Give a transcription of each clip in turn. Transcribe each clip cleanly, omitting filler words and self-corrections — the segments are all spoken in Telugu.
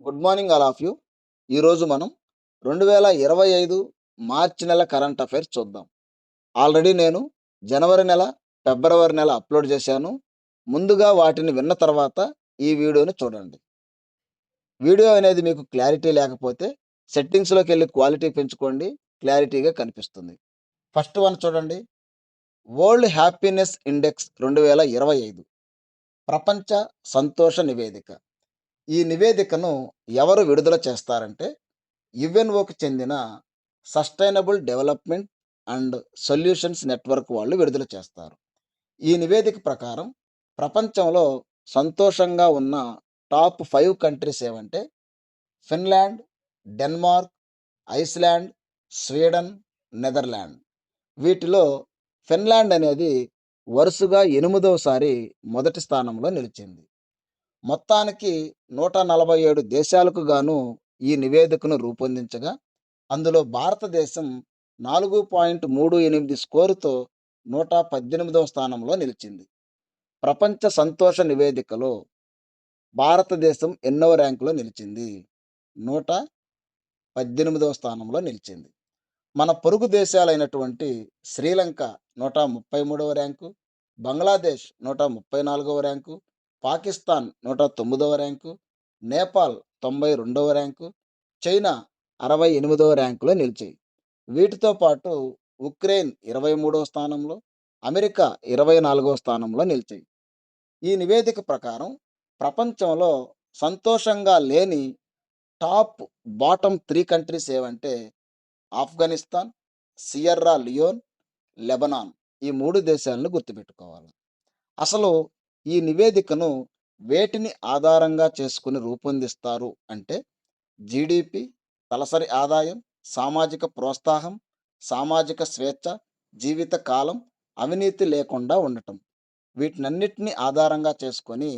Good morning all of you. ఈరోజు మనం 2025 మార్చి నెల కరెంట్ అఫైర్స్ చూద్దాం. ఆల్రెడీ నేను జనవరి నెల, ఫిబ్రవరి నెల అప్లోడ్ చేశాను. ముందుగా వాటిని విన్న తర్వాత ఈ వీడియోని చూడండి. వీడియో అనేది మీకు క్లారిటీ లేకపోతే సెట్టింగ్స్‌లోకెళ్ళి క్వాలిటీ పెంచుకోండి. క్లారిటీగా కనిపిస్తుంది. ఫస్ట్ వన్ చూడండి. వరల్డ్ హ్యాపీనెస్ ఇండెక్స్ 2025 ప్రపంచ సంతోష నివేదిక. ఈ నివేదికను ఎవరు విడుదల చేస్తారంటే యుఎన్ఓకి చెందిన sustainable development and solutions network వాళ్ళు విడుదల చేస్తారు. ఈ నివేదిక ప్రకారం ప్రపంచంలో సంతోషంగా ఉన్న టాప్ 5 కంట్రీస్ ఏవంటే Finland, Denmark, Iceland, Sweden, Netherland. వీటిలో ఫిన్లాండ్ అనేది వరుసగా 8వసారి మొదటి స్థానంలో నిలిచింది. మొత్తానికి 147 దేశాలకు గాను ఈ నివేదికను రూపొందించగా, అందులో భారతదేశం 4.38 స్కోరుతో 118వ స్థానంలో నిలిచింది. ప్రపంచ సంతోష నివేదికలో భారతదేశం ఎన్నవ ర్యాంకులో నిలిచింది? 118వ స్థానంలో నిలిచింది. మన పొరుగు దేశాలైనటువంటి శ్రీలంక 133వ ర్యాంకు, బంగ్లాదేశ్ 134వ ర్యాంకు, పాకిస్తాన్ 109వ ర్యాంకు, నేపాల్ 92వ ర్యాంకు, చైనా 68వ ర్యాంకులో నిలిచాయి. వీటితో పాటు ఉక్రెయిన్ 23వ స్థానంలో, అమెరికా 24వ స్థానంలో నిలిచాయి. ఈ నివేదిక ప్రకారం ప్రపంచంలో సంతోషంగా లేని టాప్ బాటమ్ 3 కంట్రీస్ ఏవంటే ఆఫ్ఘనిస్తాన్, సియర్రా లియోన్, లెబనాన్. ఈ 3 దేశాలను గుర్తుపెట్టుకోవాలి. అసలు ఈ నివేదికను వేటిని ఆధారంగా చేసుకుని రూపొందిస్తారు అంటే జీడిపి, తలసరి ఆదాయం, సామాజిక ప్రోత్సాహం, సామాజిక స్వేచ్ఛ, జీవిత కాలం, అవినీతి లేకుండా ఉండటం. వీటినన్నిటిని ఆధారంగా చేసుకొని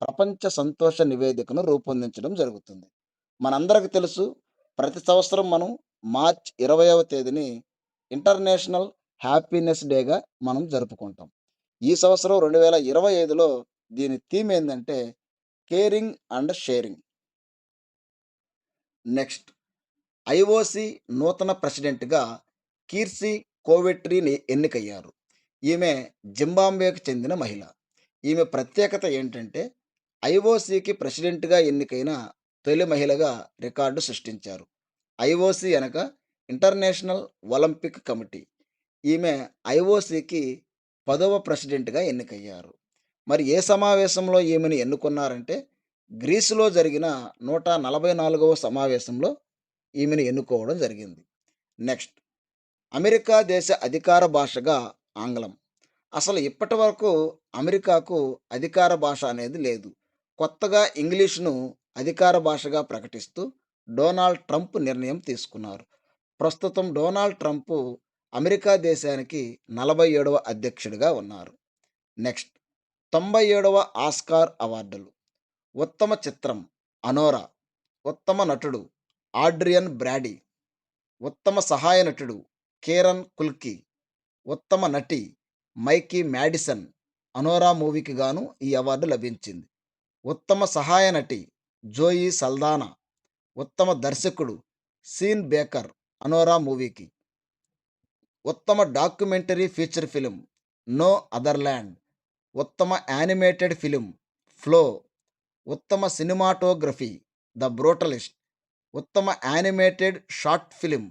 ప్రపంచ సంతోష నివేదికను రూపొందించడం జరుగుతుంది. మనందరికి తెలుసు, ప్రతి సంవత్సరం మనం మార్చ్ 20వ తేదీని ఇంటర్నేషనల్ హ్యాపీనెస్ డేగా మనం జరుపుకుంటాం. ఈ సంవత్సరం 2025లో దీని థీమ్ ఏందంటే caring and sharing. Next, IOC నూతన ప్రెసిడెంట్‌గా కీర్సీ కోవెట్రీ ఎన్నికయ్యారు. ఈమె జింబాబ్వేకి చెందిన మహిళ. ఈమె ప్రత్యేకత ఏంటంటే ఐఓసీకి ప్రెసిడెంట్‌గా ఎన్నికైన తొలి మహిళగా రికార్డు సృష్టించారు. ఐఓసీ అనగా ఇంటర్నేషనల్ ఒలింపిక్ కమిటీ. ఈమె ఐఓసీకి 10వ ప్రెసిడెంట్‌గా ఎన్నికయ్యారు. మరి ఏ సమావేశంలో ఈమెను ఎన్నుకున్నారంటే గ్రీసులో జరిగిన 144వ సమావేశంలో ఈమెను ఎన్నుకోవడం జరిగింది. నెక్స్ట్, అమెరికా దేశ అధికార భాషగా ఆంగ్లం. అసలు ఇప్పటివరకు అమెరికాకు అధికార భాష అనేది లేదు. కొత్తగా ఇంగ్లీష్‌ను అధికార భాషగా ప్రకటిస్తూ డొనాల్డ్ ట్రంప్ నిర్ణయం తీసుకున్నారు. ప్రస్తుతం డొనాల్డ్ ట్రంప్ అమెరికా దేశానికి 47వ అధ్యక్షుడిగా ఉన్నారు. నెక్స్ట్, 97వ ఆస్కార్ అవార్డులు. ఉత్తమ చిత్రం అనోరా, ఉత్తమ నటుడు ఆడ్రియన్ బ్రాడీ, ఉత్తమ సహాయ నటుడు కీరన్ కుల్కి, ఉత్తమ నటి మైకీ మ్యాడిసన్. అనోరా మూవీకి గాను ఈ అవార్డు లభించింది. ఉత్తమ సహాయ నటి జోయి సల్దానా, ఉత్తమ దర్శకుడు సీన్ బేకర్ అనోరా మూవీకి, ఉత్తమ documentary feature film no other land, ఉత్తమ యానిమేటెడ్ ఫిలిం ఫ్లో, ఉత్తమ సినిమాటోగ్రఫీ ద బ్రూటలిస్ట్, ఉత్తమ animated short film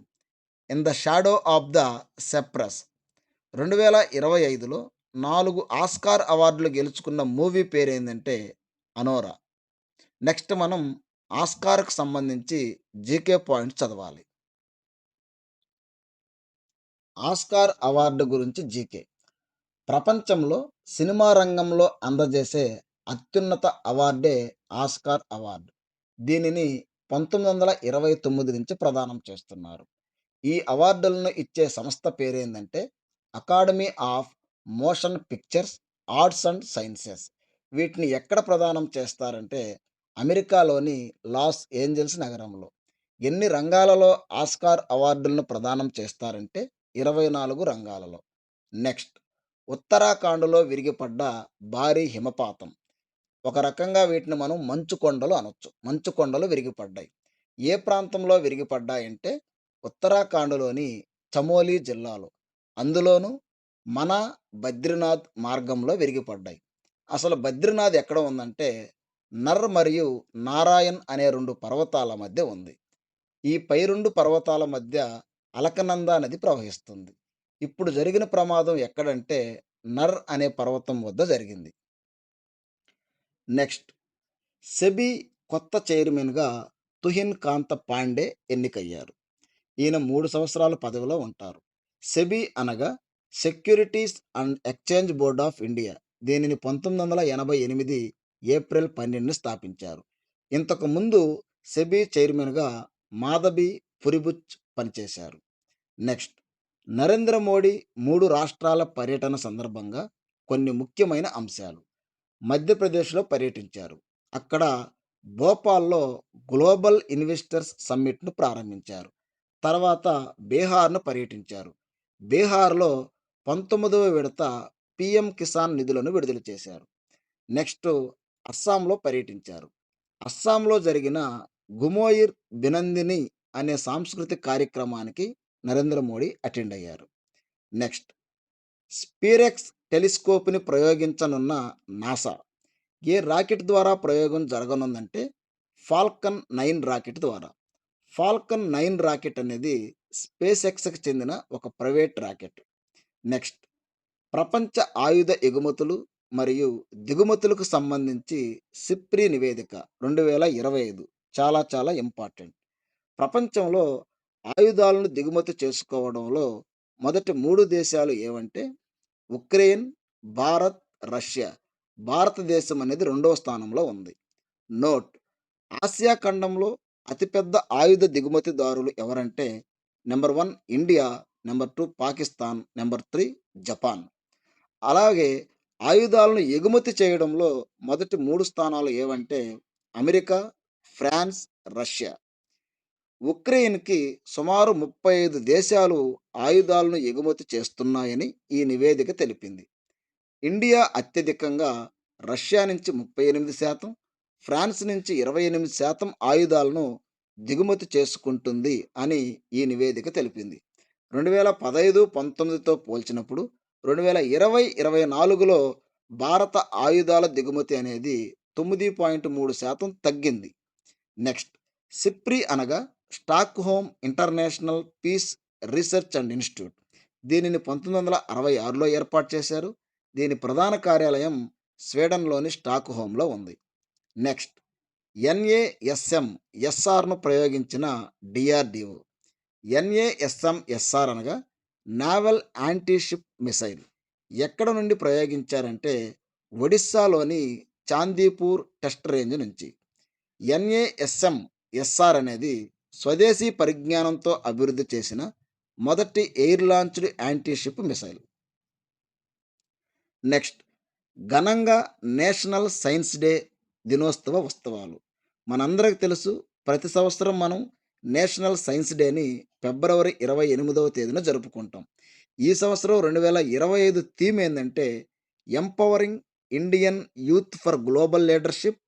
in the shadow of the cypress. 2025లో 4 ఆస్కార్ అవార్డులు గెలుచుకున్న మూవీ పేరేందంటే అనోరా. నెక్స్ట్ మనం ఆస్కార్‌కు సంబంధించి జీకే పాయింట్స్ చదవాలి. ఆస్కార్ అవార్డు గురించి జీకే. ప్రపంచంలో సినిమా రంగంలో అందజేసే అత్యున్నత అవార్డే ఆస్కార్ అవార్డు. దీనిని 1929 నుంచి ప్రదానం చేస్తున్నారు. ఈ అవార్డులను ఇచ్చే సంస్థ పేరేందంటే academy of motion pictures, arts and sciences. వీటిని ఎక్కడ ప్రదానం చేస్తారంటే అమెరికాలోని లాస్ ఏంజల్స్ నగరంలో. ఎన్ని రంగాలలో ఆస్కార్ అవార్డులను ప్రదానం చేస్తారంటే 24 రంగాలలో. నెక్స్ట్, ఉత్తరాఖండ్‌లో విరిగిపడ్డ భారీ హిమపాతం. ఒక రకంగా వీటిని మనం మంచు కొండలు అనొచ్చు. మంచు కొండలు విరిగిపడ్డాయి. ఏ ప్రాంతంలో విరిగిపడ్డాయంటే ఉత్తరాఖండ్‌లోని చమోలి జిల్లాలో. అందులోనూ మనా, బద్రీనాథ్ మార్గంలో విరిగిపడ్డాయి. అసలు బద్రీనాథ్ ఎక్కడ ఉందంటే నర్ మరియు నారాయణ్ అనే 2 పర్వతాల మధ్య ఉంది. ఈ పై 2 పర్వతాల మధ్య అలకనంద నది ప్రవహిస్తుంది. ఇప్పుడు జరిగిన ప్రమాదం ఎక్కడంటే నర్ అనే పర్వతం వద్ద జరిగింది. నెక్స్ట్ సెబీ కొత్త చైర్మన్‌గా తుహిన్ కాంత పాండే ఎన్నికయ్యారు. ఈయన 3 సంవత్సరాలు పదవిలో ఉంటారు. సెబీ అనగా securities and exchange board of India. దీనిని 1988 ఏప్రిల్ 12న స్థాపించారు. ఇంతకుముందు సెబీ చైర్మన్‌గా మాధబీ పురిబుచ్ పనిచేశారు. నెక్స్ట్ నరేంద్ర మోడీ 3 రాష్ట్రాల పర్యటన సందర్భంగా కొన్ని ముఖ్యమైన అంశాలు. మధ్యప్రదేశ్‌లో పర్యటించారు. అక్కడ భోపాల్‌లో గ్లోబల్ ఇన్వెస్టర్స్ సమ్మిట్‌ను ప్రారంభించారు. తర్వాత బీహార్‌ను పర్యటించారు. బీహార్‌లో 19వ విడత పీఎం కిసాన్ నిధులను విడుదల చేశారు. నెక్స్టు అస్సాంలో పర్యటించారు. అస్సాంలో జరిగిన గుమోయిర్ బినందిని అనే సాంస్కృతిక కార్యక్రమానికి నరేంద్ర మోడీ అటెండ్ అయ్యారు. నెక్స్ట్ స్పిరెక్స్ టెలిస్కోప్‌ని ప్రయోగించనున్న నాసా. ఏ రాకెట్ ద్వారా ప్రయోగం జరగనుందంటే ఫాల్కన్ 9 రాకెట్ ద్వారా. ఫాల్కన్ 9 రాకెట్ అనేది స్పేస్ ఎక్స్‌కి చెందిన ఒక ప్రైవేట్ రాకెట్. నెక్స్ట్ ప్రపంచ ఆయుధ ఎగుమతులు మరియు దిగుమతులకు సంబంధించి సిప్రి నివేదిక 2025 చాలా చాలా ఇంపార్టెంట్. ప్రపంచంలో ఆయుధాలను దిగుమతి చేసుకోవడంలో మొదటి 3 దేశాలు ఏవంటే ఉక్రెయిన్, భారత్, రష్యా. భారతదేశం అనేది రెండవ స్థానంలో ఉంది. నోట్: ఆసియా ఖండంలో అతిపెద్ద ఆయుధ దిగుమతిదారులు ఎవరంటే number 1 India, number 2 Pakistan, number 3 Japan. అలాగే ఆయుధాలను ఎగుమతి చేయడంలో మొదటి 3 స్థానాలు ఏవంటే అమెరికా, ఫ్రాన్స్, రష్యా. ఉక్రెయిన్‌కి సుమారు 35 దేశాలు ఆయుధాలను ఎగుమతి చేస్తున్నాయని ఈ నివేదిక తెలిపింది. ఇండియా అత్యధికంగా రష్యా నుంచి 38%, ఫ్రాన్స్ నుంచి 28% ఆయుధాలను దిగుమతి చేసుకుంటుంది అని ఈ నివేదిక తెలిపింది. 2015-19తో పోల్చినప్పుడు 2020-24లో భారత ఆయుధాల దిగుమతి అనేది 9.3% తగ్గింది. నెక్స్ట్ సిప్రి అనగా Stockholm international peace research and institute. దీనిని 1966లో ఏర్పాటు చేశారు. దీని ప్రధాన కార్యాలయం స్వీడన్‌లోని స్టాక్‌హోమ్‌లో ఉంది. నెక్స్ట్ ఎన్ఏఎస్ఎం ఎస్ఆర్‌ను ప్రయోగించిన డీఆర్‌డీఓ. ఎన్ఏఎస్ఎం ఎస్ఆర్ అనగా నావల్ యాంటీ షిప్ మిసైల్. ఎక్కడ నుండి ప్రయోగించారంటే ఒడిస్సాలోని చాందీపూర్ టెస్ట్ రేంజ్ నుంచి. ఎన్ఏఎస్ఎం ఎస్ఆర్ అనేది స్వదేశీ పరిజ్ఞానంతో అభివృద్ధి చేసిన మొదటి air launched anti ship missile. Next ఘనంగా నేషనల్ సైన్స్ డే దినోత్సవ ఉత్సవాలు. మనందరికి తెలుసు, ప్రతి సంవత్సరం మనం నేషనల్ సైన్స్ డేని ఫిబ్రవరి 28వ తేదీన జరుపుకుంటాం. ఈ సంవత్సరం 2025 థీమ్ ఏందంటే empowering Indian youth for global leadership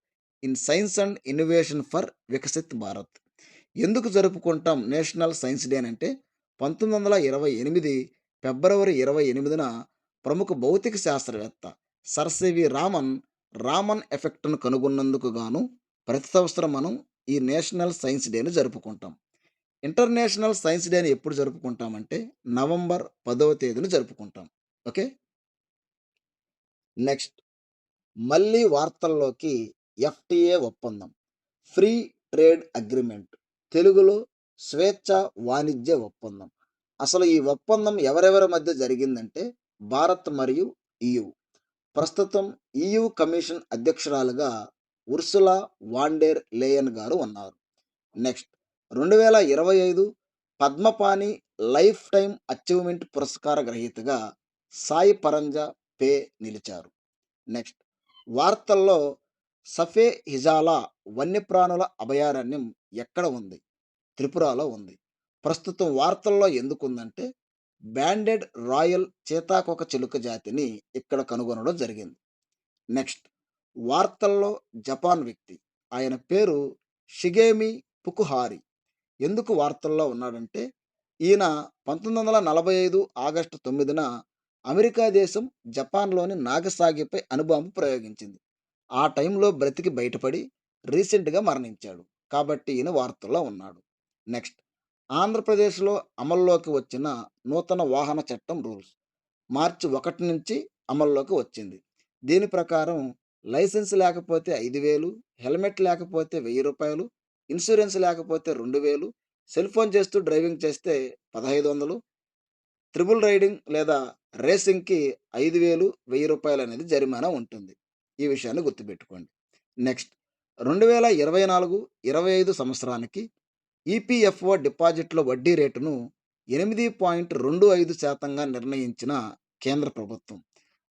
in science and innovation for Viksit Bharat. ఎందుకు జరుపుకుంటాం నేషనల్ సైన్స్ డే అంటే 1928 ఫిబ్రవరి 28న ప్రముఖ భౌతిక శాస్త్రవేత్త సర్ సివి రామన్ రామన్ ఎఫెక్ట్‌ను కనుగొన్నందుకు గాను ప్రతి సంవత్సరం మనం ఈ నేషనల్ సైన్స్ డేని జరుపుకుంటాం. ఇంటర్నేషనల్ సైన్స్ డేని ఎప్పుడు జరుపుకుంటామంటే నవంబర్ 10వ తేదీన జరుపుకుంటాం. ఓకే. నెక్స్ట్ మళ్ళీ వార్తల్లోకి ఎఫ్‌టిఏ ఒప్పందం. Free trade agreement. తెలుగులో స్వేచ్ఛ వాణిజ్య ఒప్పందం. అసలు ఈ ఒప్పందం ఎవరెవరి మధ్య జరిగిందంటే భారత్ మరియు ఈయూ. ప్రస్తుతం ఈయూ కమిషన్ అధ్యక్షురాలుగా ఉర్సులా వాండెర్ లేయన్ గారు ఉన్నారు. Next 2025 Padmapani life time achievement పురస్కార గ్రహీతగా సాయి పరంజా పే నిలిచారు. నెక్స్ట్ వార్తల్లో సఫే హిజాలా వన్యప్రాణుల అభయారణ్యం ఎక్కడ ఉంది? త్రిపురలో ఉంది. ప్రస్తుతం వార్తల్లో ఎందుకుందంటే బ్యాండెడ్ రాయల్ సీతాకోక చిలుక జాతిని ఇక్కడ కనుగొనడం జరిగింది. నెక్స్ట్ వార్తల్లో జపాన్ వ్యక్తి. ఆయన పేరు షిగేమి ఫుకుహారి. ఎందుకు వార్తల్లో ఉన్నాడంటే, ఈయన 1945 ఆగస్టు 9న అమెరికా దేశం జపాన్‌లోని నాగసాకిపై అణుబాంబు ప్రయోగించింది. ఆ టైంలో బ్రతికి బయటపడి రీసెంట్‌గా మరణించాడు. కాబట్టి ఈయన వార్తల్లో ఉన్నాడు. నెక్స్ట్, ఆంధ్రప్రదేశ్‌లో అమల్లోకి వచ్చిన నూతన వాహన చట్టం రూల్స్. మార్చి 1 నుంచి అమల్లోకి వచ్చింది. దీని ప్రకారం లైసెన్స్ లేకపోతే 5,000, హెల్మెట్ లేకపోతే రూ. 1,000, ఇన్సూరెన్స్ లేకపోతే 2,000, సెల్ ఫోన్ చేస్తూ డ్రైవింగ్ చేస్తే 1,500, త్రిబుల్ రైడింగ్ లేదా రేసింగ్‌కి 5,000, రూ. 1,000 అనేది జరిమానా ఉంటుంది. ఈ విషయాన్ని గుర్తుపెట్టుకోండి. నెక్స్ట్, 2024, 25 సంవత్సరానికి ఈపీఎఫ్ఓ డిపాజిట్ల వడ్డీ రేటును 8.25% నిర్ణయించిన కేంద్ర ప్రభుత్వం.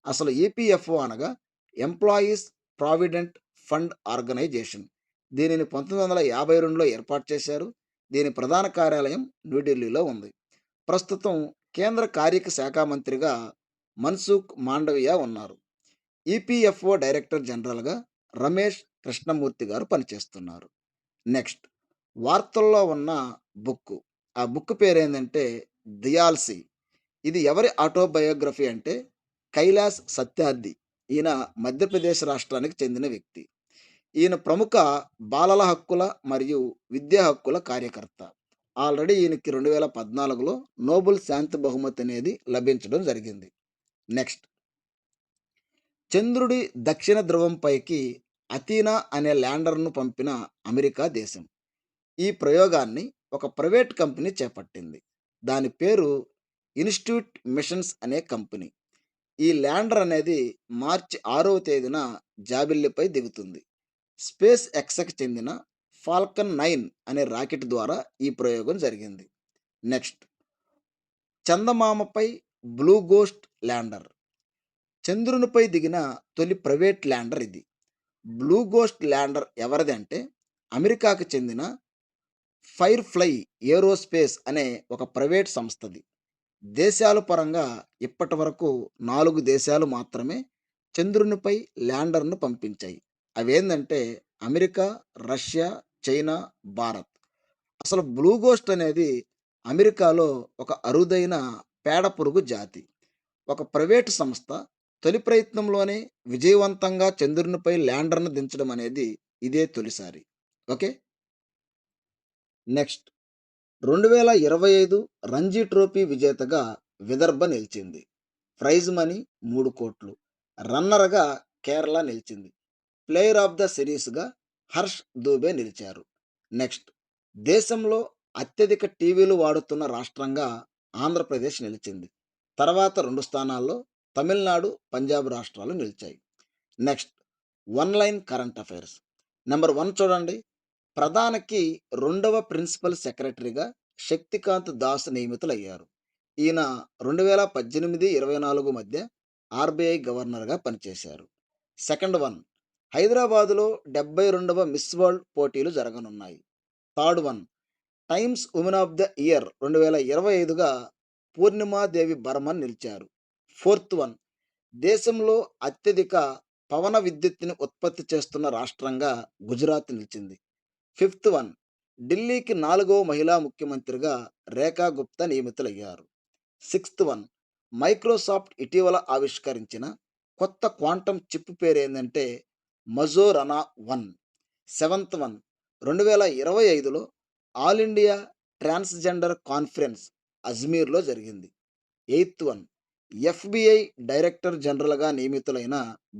అసలు ఈపీఎఫ్ఓ అనగా ఎంప్లాయీస్ ప్రావిడెంట్ ఫండ్ ఆర్గనైజేషన్. దీనిని 1952లో ఏర్పాటు చేశారు. దీని ప్రధాన కార్యాలయం న్యూఢిల్లీలో ఉంది. ప్రస్తుతం కేంద్ర కార్మిక శాఖ మంత్రిగా మన్సుఖ్ మాండవియా ఉన్నారు. ఈపీఎఫ్ఓ డైరెక్టర్ జనరల్‌గా రమేష్ కృష్ణమూర్తి గారు పనిచేస్తున్నారు. నెక్స్ట్, వార్తల్లో ఉన్న బుక్కు. ఆ బుక్ పేరేందంటే 'దియాల్‌సి'. ఇది ఎవరి ఆటోబయోగ్రఫీ అంటే కైలాస్ సత్యార్థి. ఈయన మధ్యప్రదేశ్ రాష్ట్రానికి చెందిన వ్యక్తి. ఈయన ప్రముఖ బాలల హక్కుల మరియు విద్యా హక్కుల కార్యకర్త. ఆల్రెడీ ఈయనకి 2014లో నోబెల్ శాంతి బహుమతి అనేది లభించడం జరిగింది. నెక్స్ట్, చంద్రుడి దక్షిణ ధ్రువం పైకి అథీనా అనే ల్యాండర్‌ను పంపిన అమెరికా దేశం. ఈ ప్రయోగాన్ని ఒక ప్రైవేట్ కంపెనీ చేపట్టింది. దాని పేరు ఇన్‌స్టిట్యూట్ మిషన్స్ అనే కంపెనీ. ఈ ల్యాండర్ అనేది మార్చి 6వ తేదీన జాబిల్లిపై దిగుతుంది. స్పేస్ ఎక్స్‌కి చెందిన ఫాల్కన్ 9 అనే రాకెట్ ద్వారా ఈ ప్రయోగం జరిగింది. నెక్స్ట్, చందమామపై బ్లూ గోస్ట్ ల్యాండర్. చంద్రునిపై దిగిన తొలి ప్రైవేట్ ల్యాండర్ ఇది. బ్లూ గోస్ట్ ల్యాండర్ ఎవరిదంటే అమెరికాకు చెందిన ఫైర్‌ఫ్లై ఏరోస్పేస్ అనే ఒక ప్రైవేట్ సంస్థది. దేశాల పరంగా ఇప్పటివరకు 4 దేశాలు మాత్రమే చంద్రునిపై ల్యాండర్‌ను పంపించాయి. అవేందంటే అమెరికా, రష్యా, చైనా, భారత్. అసలు బ్లూ గోస్ట్ అనేది అమెరికాలో ఒక అరుదైన పేడ పురుగు జాతి. ఒక ప్రైవేటు సంస్థ తొలి ప్రయత్నంలోనే విజయవంతంగా చంద్రునిపై ల్యాండర్‌ను దించడం అనేది ఇదే తొలిసారి. ఓకే. నెక్స్ట్, 2025 రంజీ ట్రోఫీ విజేతగా విదర్భ నిలిచింది. Prize money 3,00,00,000. రన్నర్‌గా కేరళ నిలిచింది. ప్లేయర్ ఆఫ్ ద సిరీస్‌గా హర్ష్ దూబే నిలిచారు. నెక్స్ట్, దేశంలో అత్యధిక టీవీలు వాడుతున్న రాష్ట్రంగా ఆంధ్రప్రదేశ్ నిలిచింది. తర్వాత 2 స్థానాల్లో తమిళనాడు, పంజాబ్ రాష్ట్రాలు నిలిచాయి. Next, one line current affairs. Number 1 చూడండి. ప్రధానికి రెండవ ప్రిన్సిపల్ సెక్రటరీగా శక్తికాంత్ దాస్ నియమితులయ్యారు. ఈయన 2018-24 మధ్య ఆర్‌బీఐ గవర్నర్‌గా పనిచేశారు. సెకండ్ వన్, హైదరాబాదులో 72వ మిస్ వరల్డ్ పోటీలు జరగనున్నాయి. Third one, Times woman of the year 2025గా పూర్ణిమాదేవి బర్మన్ నిలిచారు. ఫోర్త్ వన్, దేశంలో అత్యధిక పవన విద్యుత్తుని ఉత్పత్తి చేస్తున్న రాష్ట్రంగా గుజరాత్ నిలిచింది. ఫిఫ్త్ వన్, ఢిల్లీకి 4వ మహిళా ముఖ్యమంత్రిగా రేఖా గుప్తా నియమితులయ్యారు. సిక్స్త్ వన్, మైక్రోసాఫ్ట్ ఇటీవల ఆవిష్కరించిన కొత్త క్వాంటమ్ చిప్ పేరేందంటే మజోరనా 1. సెవెంత్ వన్, 2025లో ఆల్ ఇండియా ట్రాన్స్‌జెండర్ కాన్ఫరెన్స్ అజ్మీర్‌లో జరిగింది. ఎయిత్ వన్, ఎఫ్‌బిఐ డైరెక్టర్ జనరల్‌గా నియమితులైన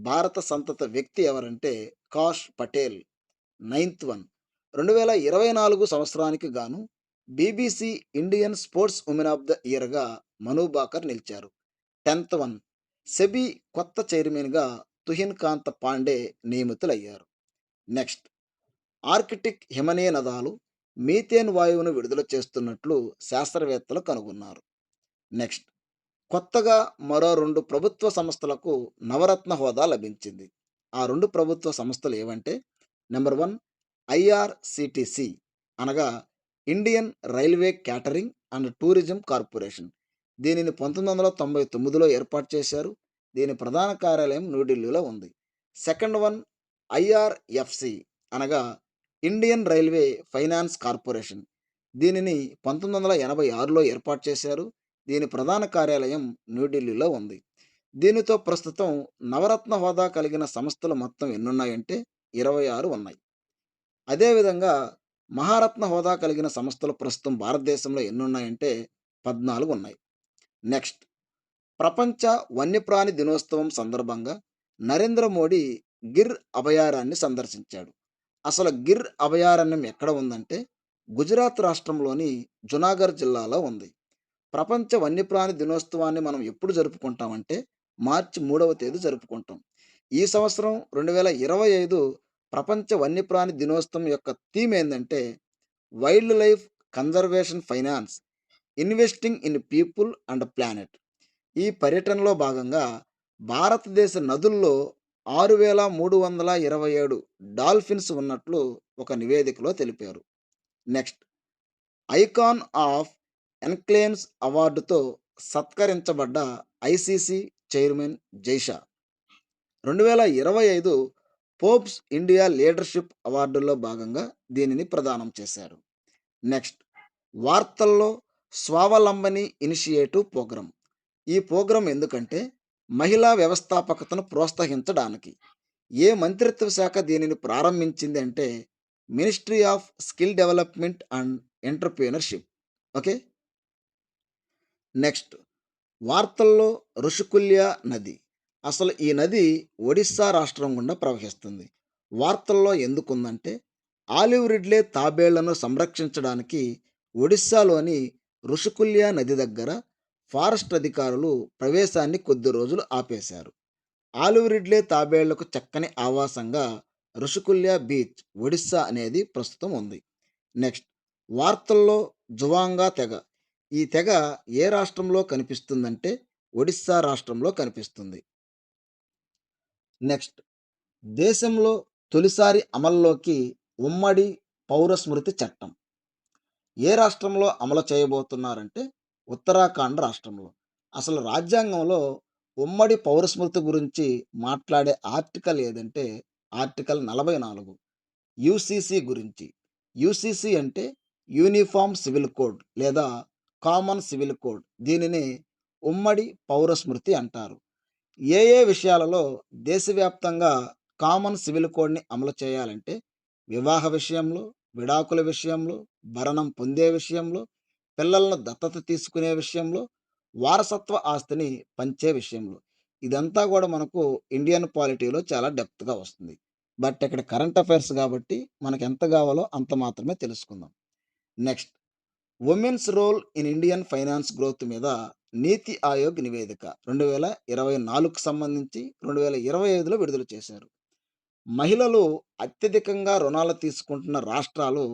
భారత సంతత వ్యక్తి ఎవరంటే కాష్ పటేల్. నైన్త్ వన్, 2024 సంవత్సరానికి గాను BBC Indian sports woman of the ఇయర్‌గా మను బాకర్ నిలిచారు. 10థ్ వన్, సెబీ కొత్త చైర్మన్‌గా తుహిన్ కాంత్ పాండే నియమితులయ్యారు. నెక్స్ట్, ఆర్కిటిక్ హిమనీయ నదాలు మీథేన్ వాయువును విడుదల చేస్తున్నట్లు శాస్త్రవేత్తలు కనుగొన్నారు. నెక్స్ట్, కొత్తగా మరో 2 ప్రభుత్వ సంస్థలకు నవరత్న హోదా లభించింది. ఆ 2 ప్రభుత్వ సంస్థలు ఏవంటే నంబర్ 1 ఐఆర్‌సీటీసీ అనగా Indian railway catering and tourism corporation. దీనిని 1999లో ఏర్పాటు చేశారు. దీని ప్రధాన కార్యాలయం న్యూఢిల్లీలో ఉంది. సెకండ్ వన్ ఐఆర్ఎఫ్సి అనగా ఇండియన్ రైల్వే ఫైనాన్స్ కార్పొరేషన్. దీనిని 1986లో ఏర్పాటు చేశారు. దీని ప్రధాన కార్యాలయం న్యూఢిల్లీలో ఉంది. దీనితో ప్రస్తుతం నవరత్న హోదా కలిగిన సంస్థలు మొత్తం ఎన్నున్నాయంటే 26 ఉన్నాయి. అదేవిధంగా మహారత్న హోదా కలిగిన సంస్థలు ప్రస్తుతం భారతదేశంలో ఎన్నున్నాయంటే 14 ఉన్నాయి. నెక్స్ట్, ప్రపంచ వన్యప్రాణి దినోత్సవం సందర్భంగా నరేంద్ర మోడీ గిర్ అభయారణ్యాన్ని సందర్శించాడు. అసలు గిర్ అభయారణ్యం ఎక్కడ ఉందంటే గుజరాత్ రాష్ట్రంలోని జునాగఢ్ జిల్లాలో ఉంది. ప్రపంచ వన్యప్రాణి దినోత్సవాన్ని మనం ఎప్పుడు జరుపుకుంటామంటే మార్చి 3వ తేదీ జరుపుకుంటాం. ఈ సంవత్సరం 2025 ప్రపంచ వన్యప్రాణి దినోత్సవం యొక్క థీమ్ ఏందంటే wild life conservation finance, investing in people and planet. ఈ పర్యటనలో భాగంగా భారతదేశ నదుల్లో 6,327 డాల్ఫిన్స్ ఉన్నట్లు ఒక నివేదికలో తెలిపారు. నెక్స్ట్, ఐకాన్ ఆఫ్ ఎన్క్లేవ్స్ అవార్డుతో సత్కరించబడ్డ ICC chairman Jay Shah 2025 Forbes India leadership అవార్డుల్లో భాగంగా దీనిని ప్రదానం చేశారు. నెక్స్ట్, వార్తల్లో స్వావలంబని ఇనిషియేటివ్ ప్రోగ్రాం. ఈ ప్రోగ్రాం ఎందుకంటే మహిళా వ్యవస్థాపకతను ప్రోత్సహించడానికి. ఏ మంత్రిత్వ శాఖ దీనిని ప్రారంభించింది అంటే ministry of skill development and entrepreneurship. Okay. Next, వార్తల్లో రుషికుల్య నది. అసలు ఈ నది ఒడిస్సా రాష్ట్రం గుండా ప్రవహిస్తుంది. వార్తల్లో ఎందుకుందంటే ఆలివ్ రిడ్లే తాబేళ్లను సంరక్షించడానికి ఒడిస్సాలోని రుషికుల్య నది దగ్గర ఫారెస్ట్ అధికారులు ప్రవేశాన్ని కొద్ది రోజులు ఆపేశారు. ఆలివ్ రిడ్లే తాబేళ్లకు చక్కని ఆవాసంగా రుషికుల్య బీచ్, ఒడిస్సా అనేది ప్రస్తుతం ఉంది. నెక్స్ట్, వార్తల్లో జువాంగా తెగ. ఈ తెగ ఏ రాష్ట్రంలో కనిపిస్తుందంటే ఒడిస్సా రాష్ట్రంలో కనిపిస్తుంది. నెక్స్ట్, దేశంలో తొలిసారి అమల్లోకి ఉమ్మడి పౌర స్మృతి చట్టం ఏ రాష్ట్రంలో అమలు చేయబోతున్నారంటే ఉత్తరాఖండ్ రాష్ట్రంలో. అసలు రాజ్యాంగంలో ఉమ్మడి పౌర స్మృతి గురించి మాట్లాడే ఆర్టికల్ ఏదంటే ఆర్టికల్ 44 యూసీసీ గురించి. యూసీసీ అంటే యూనిఫామ్ సివిల్ కోడ్ లేదా కామన్ సివిల్ కోడ్. దీనిని ఉమ్మడి పౌర స్మృతి అంటారు. ఏ ఏ విషయాలలో దేశవ్యాప్తంగా కామన్ సివిల్ కోడ్‌ని అమలు చేయాలంటే వివాహ విషయంలో, విడాకుల విషయంలో, భరణం పొందే విషయంలో, పిల్లలను దత్తత తీసుకునే విషయంలో, వారసత్వ ఆస్తిని పంచే విషయంలో. ఇదంతా గూడా మనకు ఇండియన్ పాలిటీలో చాలా డెప్త్‌గా వస్తుంది. బట్ ఇక్కడ కరెంట్ అఫైర్స్ గాబట్టి మనకెంత గావాలో అంత మాత్రమే తెలుసుకుందాం. Next, women's role in Indian finance growth మీద నీతి ఆయోగ్ నివేదిక 2024కు సంబంధించి 2025లో విడుదల చేశారు. మహిళలు అత్యధికంగా రుణాలు తీసుకుంటున్న రాష్ట్రాలు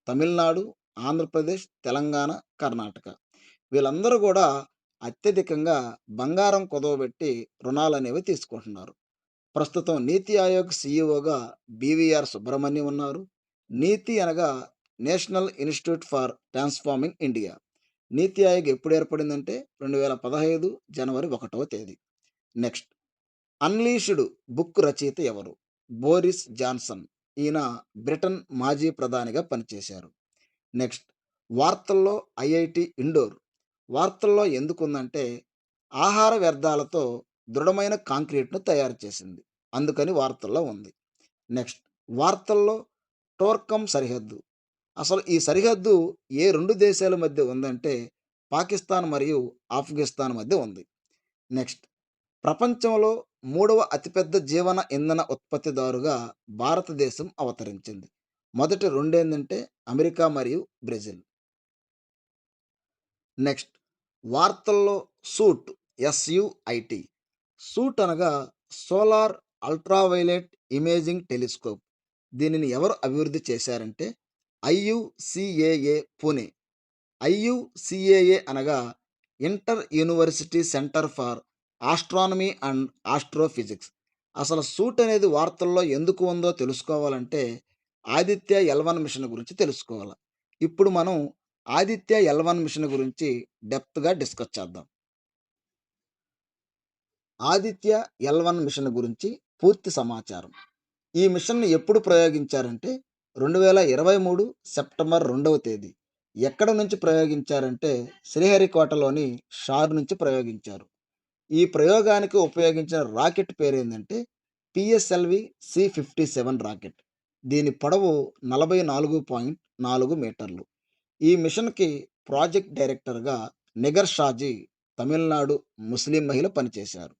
తమిళనాడు, ఆంధ్రప్రదేశ్, తెలంగాణ, కర్ణాటక. వీళ్ళందరూ గూడా అత్యధికంగా బంగారం కుదవబెట్టి రుణాలనేవి తీసుకుంటున్నారు. ప్రస్తుతం నీతి ఆయోగ్ సీఈఓగా బీవీఆర్ సుబ్రహ్మణ్యం ఉన్నారు. నీతి అనగా national institute for transforming India. నీతి ఆయోగ్ ఎప్పుడు ఏర్పడిందంటే 2015 జనవరి 1వ తేదీ. నెక్స్ట్, అన్‌లీష్డ్ బుక్ రచయిత ఎవరు? Boris Johnson. ఈయన బ్రిటన్ మాజీ ప్రధానిగా పనిచేశారు. నెక్స్ట్, వార్తల్లో ఐఐటీ ఇండోర్. వార్తల్లో ఎందుకుందంటే ఆహార వ్యర్థాలతో దృఢమైన కాంక్రీట్‌ను తయారు చేసింది. అందుకని వార్తల్లో ఉంది. నెక్స్ట్, వార్తల్లో టోర్కమ్ సరిహద్దు. అసలు ఈ సరిహద్దు ఏ 2 దేశాల మధ్య ఉందంటే పాకిస్తాన్ మరియు ఆఫ్ఘనిస్తాన్ మధ్య ఉంది. నెక్స్ట్, ప్రపంచంలో 3వ అతిపెద్ద జీవన ఇంధన ఉత్పత్తిదారుగా భారతదేశం అవతరించింది. మొదటి రెండేందంటే అమెరికా మరియు బ్రెజిల్. నెక్స్ట్, వార్తల్లో సూట్ ఎస్యుఐటి. సూట్ అనగా సోలార్ అల్ట్రావైలెట్ ఇమేజింగ్ టెలిస్కోప్. దీనిని ఎవరు అభివృద్ధి చేశారంటే ఐయుసిఏఏ పూణే. ఐయుసిఏఏ అనగా inter university centre for astronomy and astrophysics. అసలు సూట్ అనేది వార్తల్లో ఎందుకు ఉందో తెలుసుకోవాలంటే ఆదిత్య ఎల్1 మిషన్ గురించి తెలుసుకోవాలి. ఇప్పుడు మనం ఆదిత్య ఎల్1 మిషన్ గురించి డెప్త్‌గా డిస్కస్ చేద్దాం. ఆదిత్య ఎల్1 మిషన్ గురించి పూర్తి సమాచారం. ఈ మిషన్‌ని ఎప్పుడు ప్రయోగించారంటే 2023 సెప్టెంబర్ 2వ తేదీ. ఎక్కడ నుంచి ప్రయోగించారంటే శ్రీహరికోటలోని షార్ నుంచి ప్రయోగించారు. ఈ ప్రయోగానికి ఉపయోగించిన రాకెట్ పేరేందంటే పిఎస్ఎల్వి సి-57 రాకెట్. దీని పొడవు 44.4 మీటర్లు. ఈ మిషన్‌కి ప్రాజెక్ట్ డైరెక్టర్‌గా నిగర్ షాజీ తమిళనాడు ముస్లిం మహిళ పనిచేశారు.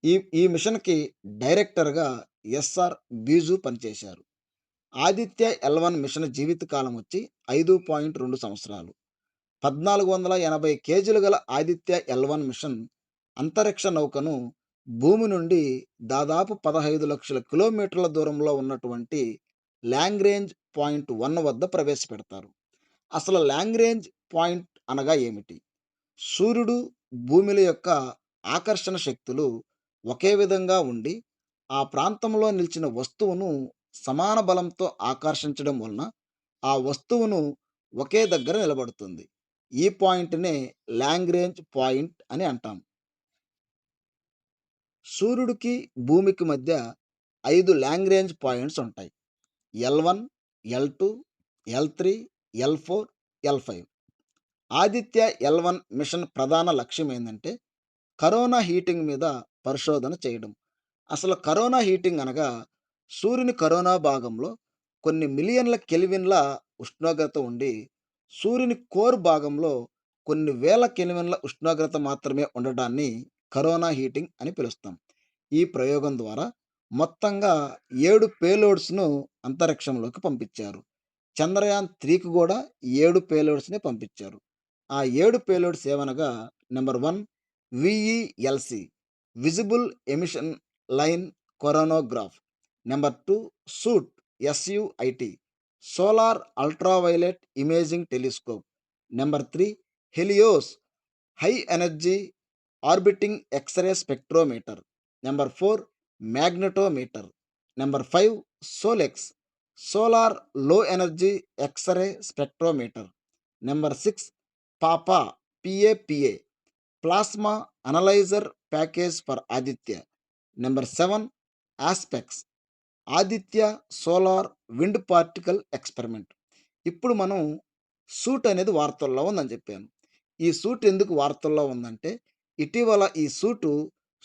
ఈ ఈ మిషన్‌కి డైరెక్టర్‌గా ఎస్ఆర్ బీజు పనిచేశారు. ఆదిత్య ఎల్-1 మిషన్ జీవితకాలం వచ్చి 5.2 సంవత్సరాలు. 1480 కేజీలు గల ఆదిత్య ఎల్-1 మిషన్ అంతరిక్ష నౌకను భూమి నుండి దాదాపు 15,00,000 కిలోమీటర్ల దూరంలో ఉన్నటువంటి లాంగ్రేంజ్ పాయింట్ 1 వద్ద ప్రవేశపెడతారు. అసలు లాంగ్రేంజ్ పాయింట్ అనగా ఏమిటి? సూర్యుడు, భూమిల యొక్క ఆకర్షణ శక్తులు ఒకే విధంగా ఉండి, ఆ ప్రాంతంలో నిలిచిన వస్తువును సమాన బలంతో ఆకర్షించడం వలన, ఆ వస్తువును ఒకే దగ్గర నిలబడుతుంది. ఈ పాయింట్‌నే లాంగ్రేంజ్ పాయింట్ అని అంటాం. సూర్యుడికి, భూమికి మధ్య 5 లాంగ్రేంజ్ పాయింట్స్ ఉంటాయి. ఎల్-1, ఎల్-2, ఎల్-3, ఎల్-4, ఎల్-5. ఆదిత్య ఎల్-1 మిషన్ ప్రధాన లక్ష్యం ఏందంటే కరోనా హీటింగ్ మీద పరిశోధన చేయడం. అసలు కరోనా హీటింగ్ అనగా సూర్యుని కరోనా భాగంలో కొన్ని మిలియన్ల కెల్విన్ల ఉష్ణోగ్రత ఉండి, సూర్యుని కోర్ భాగంలో కొన్ని వేల కెల్విన్ల ఉష్ణోగ్రత మాత్రమే ఉండడాన్ని కరోనా హీటింగ్ అని పిలుస్తాం. ఈ ప్రయోగం ద్వారా మొత్తంగా 7 పేలోడ్స్‌ను అంతరిక్షంలోకి పంపించారు. చంద్రయాన్-3కి గూడా 7 పేలోడ్స్‌ని పంపించారు. ఆ 7 పేలోడ్స్ ఏవనగా number 1 VELC visible emission line coronagraph. Number 2 SUIT S U I T solar ultraviolet imaging telescope. Number 3 Helios high energy orbiting X-ray spectrometer. Number 4 magnetometer. Number 5 Solexs solar low energy X-ray spectrometer. Number 6 PAPA P A P A plasma analyser package for Aditya. Number 7 Aspex Aditya solar wind particle experiment. ఇప్పుడు మనం సూట్ అనేది వార్తల్లో ఉందని చెప్పాను. ఈ సూట్ ఎందుకు వార్తల్లో ఉందంటే, ఇటీవల ఈ సూటు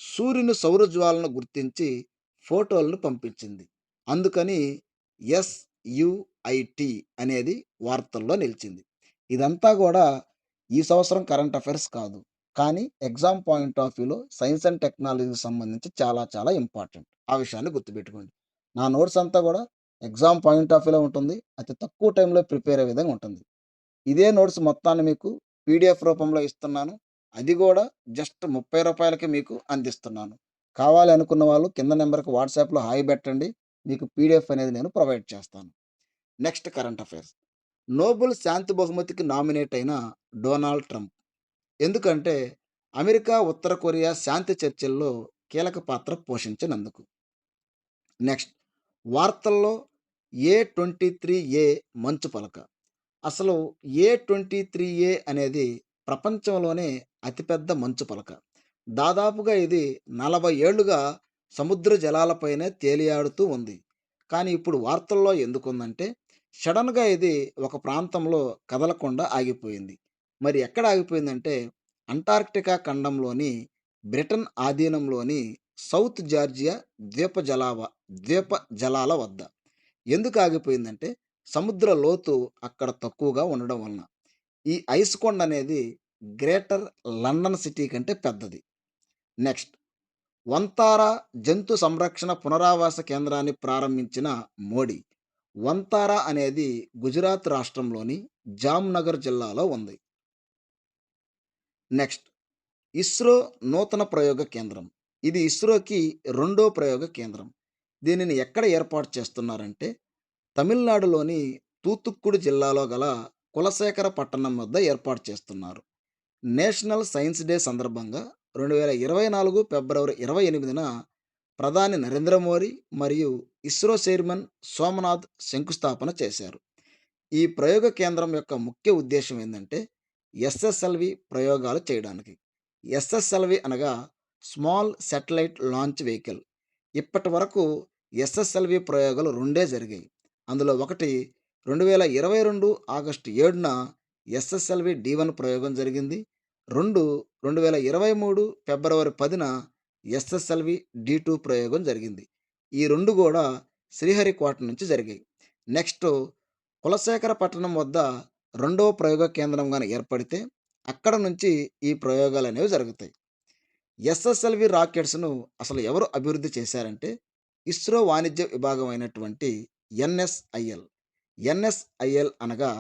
సూర్యుని సౌరజ్వాలను గుర్తించి ఫోటోలను పంపించింది. అందుకని ఎస్యుఐటి అనేది వార్తల్లో నిలిచింది. ఇదంతా గూడా ఈ సంవత్సరం కరెంట్ అఫైర్స్ కాదు. కానీ ఎగ్జామ్ పాయింట్ ఆఫ్ వ్యూలో సైన్స్ అండ్ టెక్నాలజీకి సంబంధించి చాలా చాలా ఇంపార్టెంట్. ఆ విషయాన్ని గుర్తుపెట్టుకోండి. నా నోట్స్ అంతా గూడా ఎగ్జామ్ పాయింట్ ఆఫ్ వ్యూలో ఉంటుంది. అతి తక్కువ టైంలో ప్రిపేర్ అయ్యే విధంగా ఉంటుంది. ఇదే నోట్స్ మొత్తాన్ని మీకు పీడిఎఫ్ రూపంలో ఇస్తున్నాను. అది గూడా జస్ట్ రూ. 30కి మీకు అందిస్తున్నాను. కావాలి అనుకున్న వాళ్ళు కింద నంబర్‌కి వాట్సాప్‌లో హాయ్ బెట్టండి. మీకు పీడిఎఫ్ అనేది నేను ప్రొవైడ్ చేస్తాను. Next current affairs. నోబెల్ శాంతి బహుమతికి నామినేట్ అయిన డొనాల్డ్ ట్రంప్. ఎందుకంటే అమెరికా, ఉత్తర కొరియా శాంతి చర్చల్లో కీలక పాత్ర పోషించినందుకు. నెక్స్ట్ వార్తల్లో ఏ23ఏ మంచు పలక. అసలు ఏ23ఏ అనేది ప్రపంచంలోనే అతిపెద్ద మంచు పలక. దాదాపుగా ఇది 40 ఏళ్లుగా సముద్ర జలాలపైనే తేలియాడుతూ ఉంది. కానీ ఇప్పుడు వార్తల్లో ఎందుకుందంటే సడెన్‌గా ఇది ఒక ప్రాంతంలో కదలకుండా ఆగిపోయింది. మరి ఎక్కడ ఆగిపోయిందంటే అంటార్క్టికా ఖండంలోని బ్రిటన్ ఆధీనంలోని సౌత్ జార్జియా ద్వీప జలాల వద్ద. ఎందుకు ఆగిపోయిందంటే సముద్ర లోతు అక్కడ తక్కువగా ఉండడం వలన. ఈ ఐస్ కొండ అనేది గ్రేటర్ లండన్ సిటీ కంటే పెద్దది. నెక్స్ట్ వంతారా జంతు సంరక్షణ పునరావాస కేంద్రాన్ని ప్రారంభించిన మోడీ. వంతారా అనేది గుజరాత్ రాష్ట్రంలోని జామ్‌నగర్ జిల్లాలో ఉంది. నెక్స్ట్ ఇస్రో నూతన ప్రయోగ కేంద్రం. ఇది ఇస్రోకి రెండో ప్రయోగ కేంద్రం. దీనిని ఎక్కడ ఏర్పాటు చేస్తున్నారంటే తమిళనాడులోని తూత్తుక్కుడి జిల్లాలో గల కులశేఖర పట్టణం వద్ద ఏర్పాటు చేస్తున్నారు. నేషనల్ సైన్స్ డే సందర్భంగా 2024 ఫిబ్రవరి 28న ప్రధాని నరేంద్ర మోడీ మరియు ఇస్రో చైర్మన్ సోమనాథ్ శంకుస్థాపన చేశారు. ఈ ప్రయోగ కేంద్రం యొక్క ముఖ్య ఉద్దేశ్యం ఏందంటే ఎస్ఎస్ఎల్వి ప్రయోగాలు చేయడానికి. ఎస్ఎస్ఎల్వి అనగా స్మాల్ శాటిలైట్ లాంచ్ వెహికల్. ఇప్పటి వరకు ఎస్ఎస్ఎల్వి ప్రయోగాలు రెండే జరిగాయి. అందులో ఒకటి 2022 ఆగస్టు 7న ఎస్ఎస్ఎల్వి డి1 ప్రయోగం జరిగింది. 2 2023 ఫిబ్రవరి 10న ఎస్ఎస్ఎల్వి డి2 ప్రయోగం జరిగింది. ఈ 2 గూడా శ్రీహరికోట నుంచి జరిగాయి. నెక్స్టు కులశేఖరపట్టణం వద్ద రెండవ ప్రయోగ కేంద్రం గాని ఏర్పడితే అక్కడ నుంచి ఈ ప్రయోగాలనేవి జరుగుతాయి. ఎస్ఎస్ఎల్వి రాకెట్స్‌ను అసలు ఎవరు అభివృద్ధి చేశారంటే, ఇస్రో వాణిజ్య విభాగం అయినటువంటి ఎన్ఎస్ఐఎల్. ఎన్ఎస్ఐఎల్ అనగా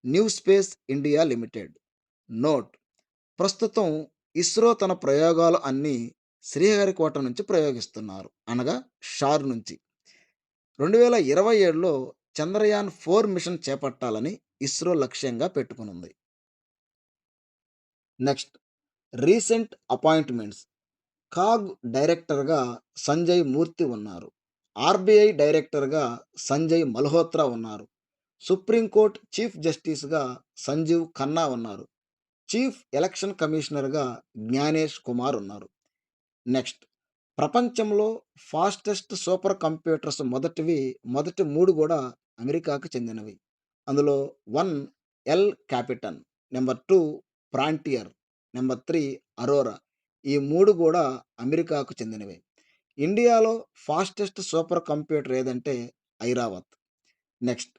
new space India limited. Note: ప్రస్తుతం ఇస్రో తన ప్రయోగాలు అన్నీ శ్రీహరికోట నుంచి ప్రయోగిస్తున్నారు. అనగా షార్ నుంచి. 2027లో చంద్రయాన్-4 మిషన్ చేపట్టాలని ఇస్రో లక్ష్యంగా పెట్టుకొనుంది. Next recent appointments. కాగ్ డైరెక్టర్‌గా సంజయ్ మూర్తి ఉన్నారు. ఆర్‌బీఐ డైరెక్టర్‌గా సంజయ్ మల్హోత్రా ఉన్నారు. సుప్రీంకోర్ట్ చీఫ్ జస్టిస్‌గా సంజీవ్ ఖన్నా ఉన్నారు. చీఫ్ ఎలక్షన్ కమిషనర్‌గా జ్ఞానేష్ కుమార్ ఉన్నారు. నెక్స్ట్ ప్రపంచంలో ఫాస్టెస్ట్ సూపర్ కంప్యూటర్స్ మొదటి 3 గూడా అమెరికాకు చెందినవి. అందులో 1 El Capitan, number 2 Frontier, number 3 Aurora. ఈ 3 గూడా అమెరికాకు చెందినవే. ఇండియాలో ఫాస్టెస్ట్ సూపర్ కంప్యూటర్ ఏదంటే ఐరావత్. నెక్స్ట్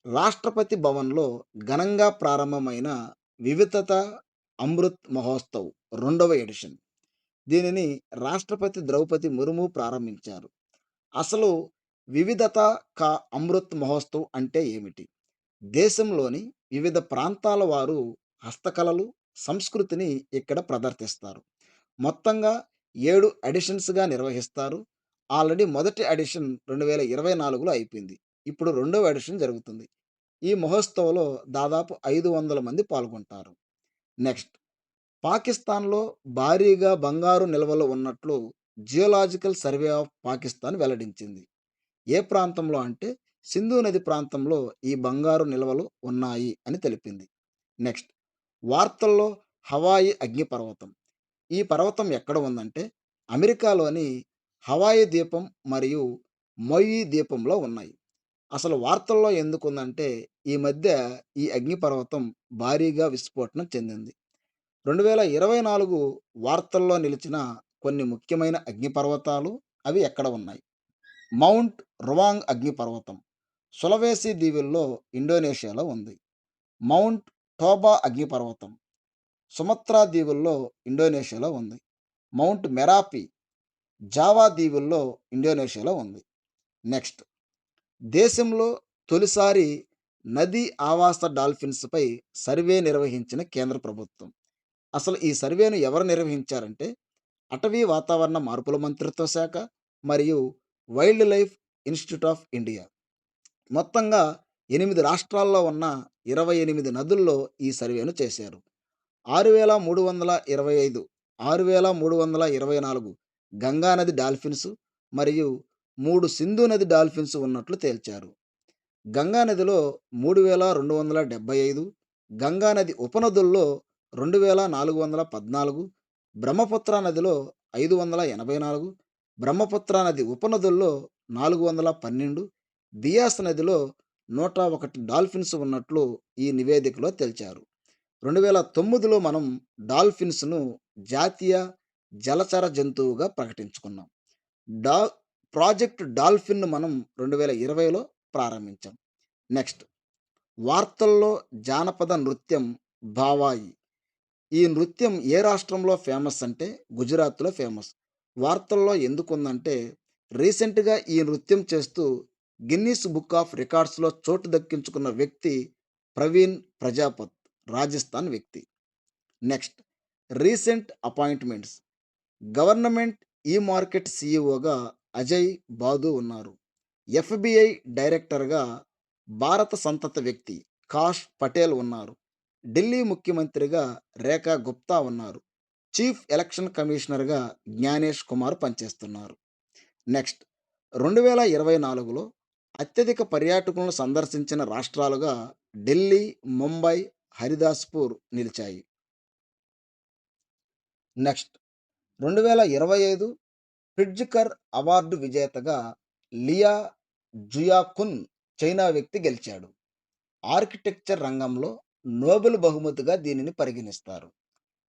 రాష్ట్రపతి భవన్‌లో ఘనంగా ప్రారంభమైన వివిధత అమృత్ మహోత్సవ్ రెండవ ఎడిషన్. దీనిని రాష్ట్రపతి ద్రౌపది ముర్ము ప్రారంభించారు. అసలు వివిధత కా అమృత్ మహోత్సవ్ అంటే ఏమిటి? దేశంలోని వివిధ ప్రాంతాల వారు హస్తకళలు, సంస్కృతిని ఇక్కడ ప్రదర్శిస్తారు. మొత్తంగా 7 ఎడిషన్స్‌గా నిర్వహిస్తారు. ఆల్రెడీ మొదటి ఎడిషన్ 2024లో అయిపోయింది. ఇప్పుడు రెండవ ఎడిషన్ జరుగుతుంది. ఈ మహోత్సవంలో దాదాపు 500 మంది పాల్గొంటారు. నెక్స్ట్ పాకిస్తాన్‌లో భారీగా బంగారు నిల్వలు ఉన్నట్లు జియోలాజికల్ సర్వే ఆఫ్ పాకిస్తాన్ వెల్లడించింది. ఏ ప్రాంతంలో అంటే సింధు నది ప్రాంతంలో ఈ బంగారు నిల్వలు ఉన్నాయి అని తెలిపింది. నెక్స్ట్ వార్తల్లో హవాయి అగ్నిపర్వతం. ఈ పర్వతం ఎక్కడ ఉందంటే అమెరికాలోని హవాయి ద్వీపం మరియు మొయి ద్వీపంలో ఉన్నాయి. అసలు వార్తల్లో ఎందుకుందంటే ఈ మధ్య ఈ అగ్నిపర్వతం భారీగా విస్ఫోటనం చెందింది. 2024 వార్తల్లో నిలిచిన కొన్ని ముఖ్యమైన అగ్నిపర్వతాలు అవి ఎక్కడ ఉన్నాయి? మౌంట్ రువాంగ్ అగ్నిపర్వతం సులవేసి దీవుల్లో ఇండోనేషియాలో ఉంది. మౌంట్ టోబా అగ్నిపర్వతం సుమత్రా దీవుల్లో ఇండోనేషియాలో ఉంది. మౌంట్ మెరాపి జావా దీవుల్లో ఇండోనేషియాలో ఉంది. నెక్స్ట్ దేశంలో తొలిసారి నదీ ఆవాస డాల్ఫిన్స్‌పై సర్వే నిర్వహించిన కేంద్ర ప్రభుత్వం. అసలు ఈ సర్వేను ఎవరు నిర్వహించారంటే అటవీ వాతావరణ మార్పుల మంత్రిత్వ శాఖ మరియు wild life institute of India. మొత్తంగా 8 రాష్ట్రాల్లో ఉన్న 28 నదుల్లో ఈ సర్వేను చేశారు. 6,325 6,324 గంగా నది డాల్ఫిన్స్ మరియు 3 సింధు నది డాల్ఫిన్స్ ఉన్నట్లు తేల్చారు. గంగా నదిలో 3,275, గంగా నది ఉపనదుల్లో 2,414, బ్రహ్మపుత్ర నదిలో 584, బ్రహ్మపుత్ర నది ఉపనదుల్లో 412, బియాస్ నదిలో 101 డాల్ఫిన్స్ ఉన్నట్లు ఈ నివేదికలో తేల్చారు. 2009లో మనం డాల్ఫిన్స్‌ను జాతీయ జలచర జంతువుగా ప్రకటించుకున్నాం. డా ప్రాజెక్ట్ డాల్ఫిన్‌ను మనం 2020లో ప్రారంభించాం. నెక్స్ట్ వార్తల్లో జానపద నృత్యం భావాయి. ఈ నృత్యం ఏ రాష్ట్రంలో ఫేమస్ అంటే గుజరాత్‌లో ఫేమస్. వార్తల్లో ఎందుకుందంటే రీసెంట్‌గా ఈ నృత్యం చేస్తూ గిన్నిస్ బుక్ ఆఫ్ రికార్డ్స్‌లో చోటు దక్కించుకున్న వ్యక్తి ప్రవీణ్ ప్రజాపత్, రాజస్థాన్ వ్యక్తి. Next recent appointments. Government e-market సీఈఓగా అజయ్ బాదు ఉన్నారు. ఎఫ్‌బిఐ డైరెక్టర్‌గా భారత సంతత వ్యక్తి కాష్ పటేల్ ఉన్నారు. ఢిల్లీ ముఖ్యమంత్రిగా రేఖా గుప్తా ఉన్నారు. చీఫ్ ఎలక్షన్ కమిషనర్‌గా జ్ఞానేష్ కుమార్ పనిచేస్తున్నారు. నెక్స్ట్ 2024లో అత్యధిక పర్యాటకులను సందర్శించిన రాష్ట్రాలుగా ఢిల్లీ, ముంబై, హరిదాస్‌పూర్ నిలిచాయి. నెక్స్ట్ 2025 ప్రిట్జ్కర్ అవార్డు విజేతగా లియా జుయాకున్ చైనా వ్యక్తి గెలిచాడు. ఆర్కిటెక్చర్ రంగంలో నోబెల్ బహుమతిగా దీనిని పరిగణిస్తారు.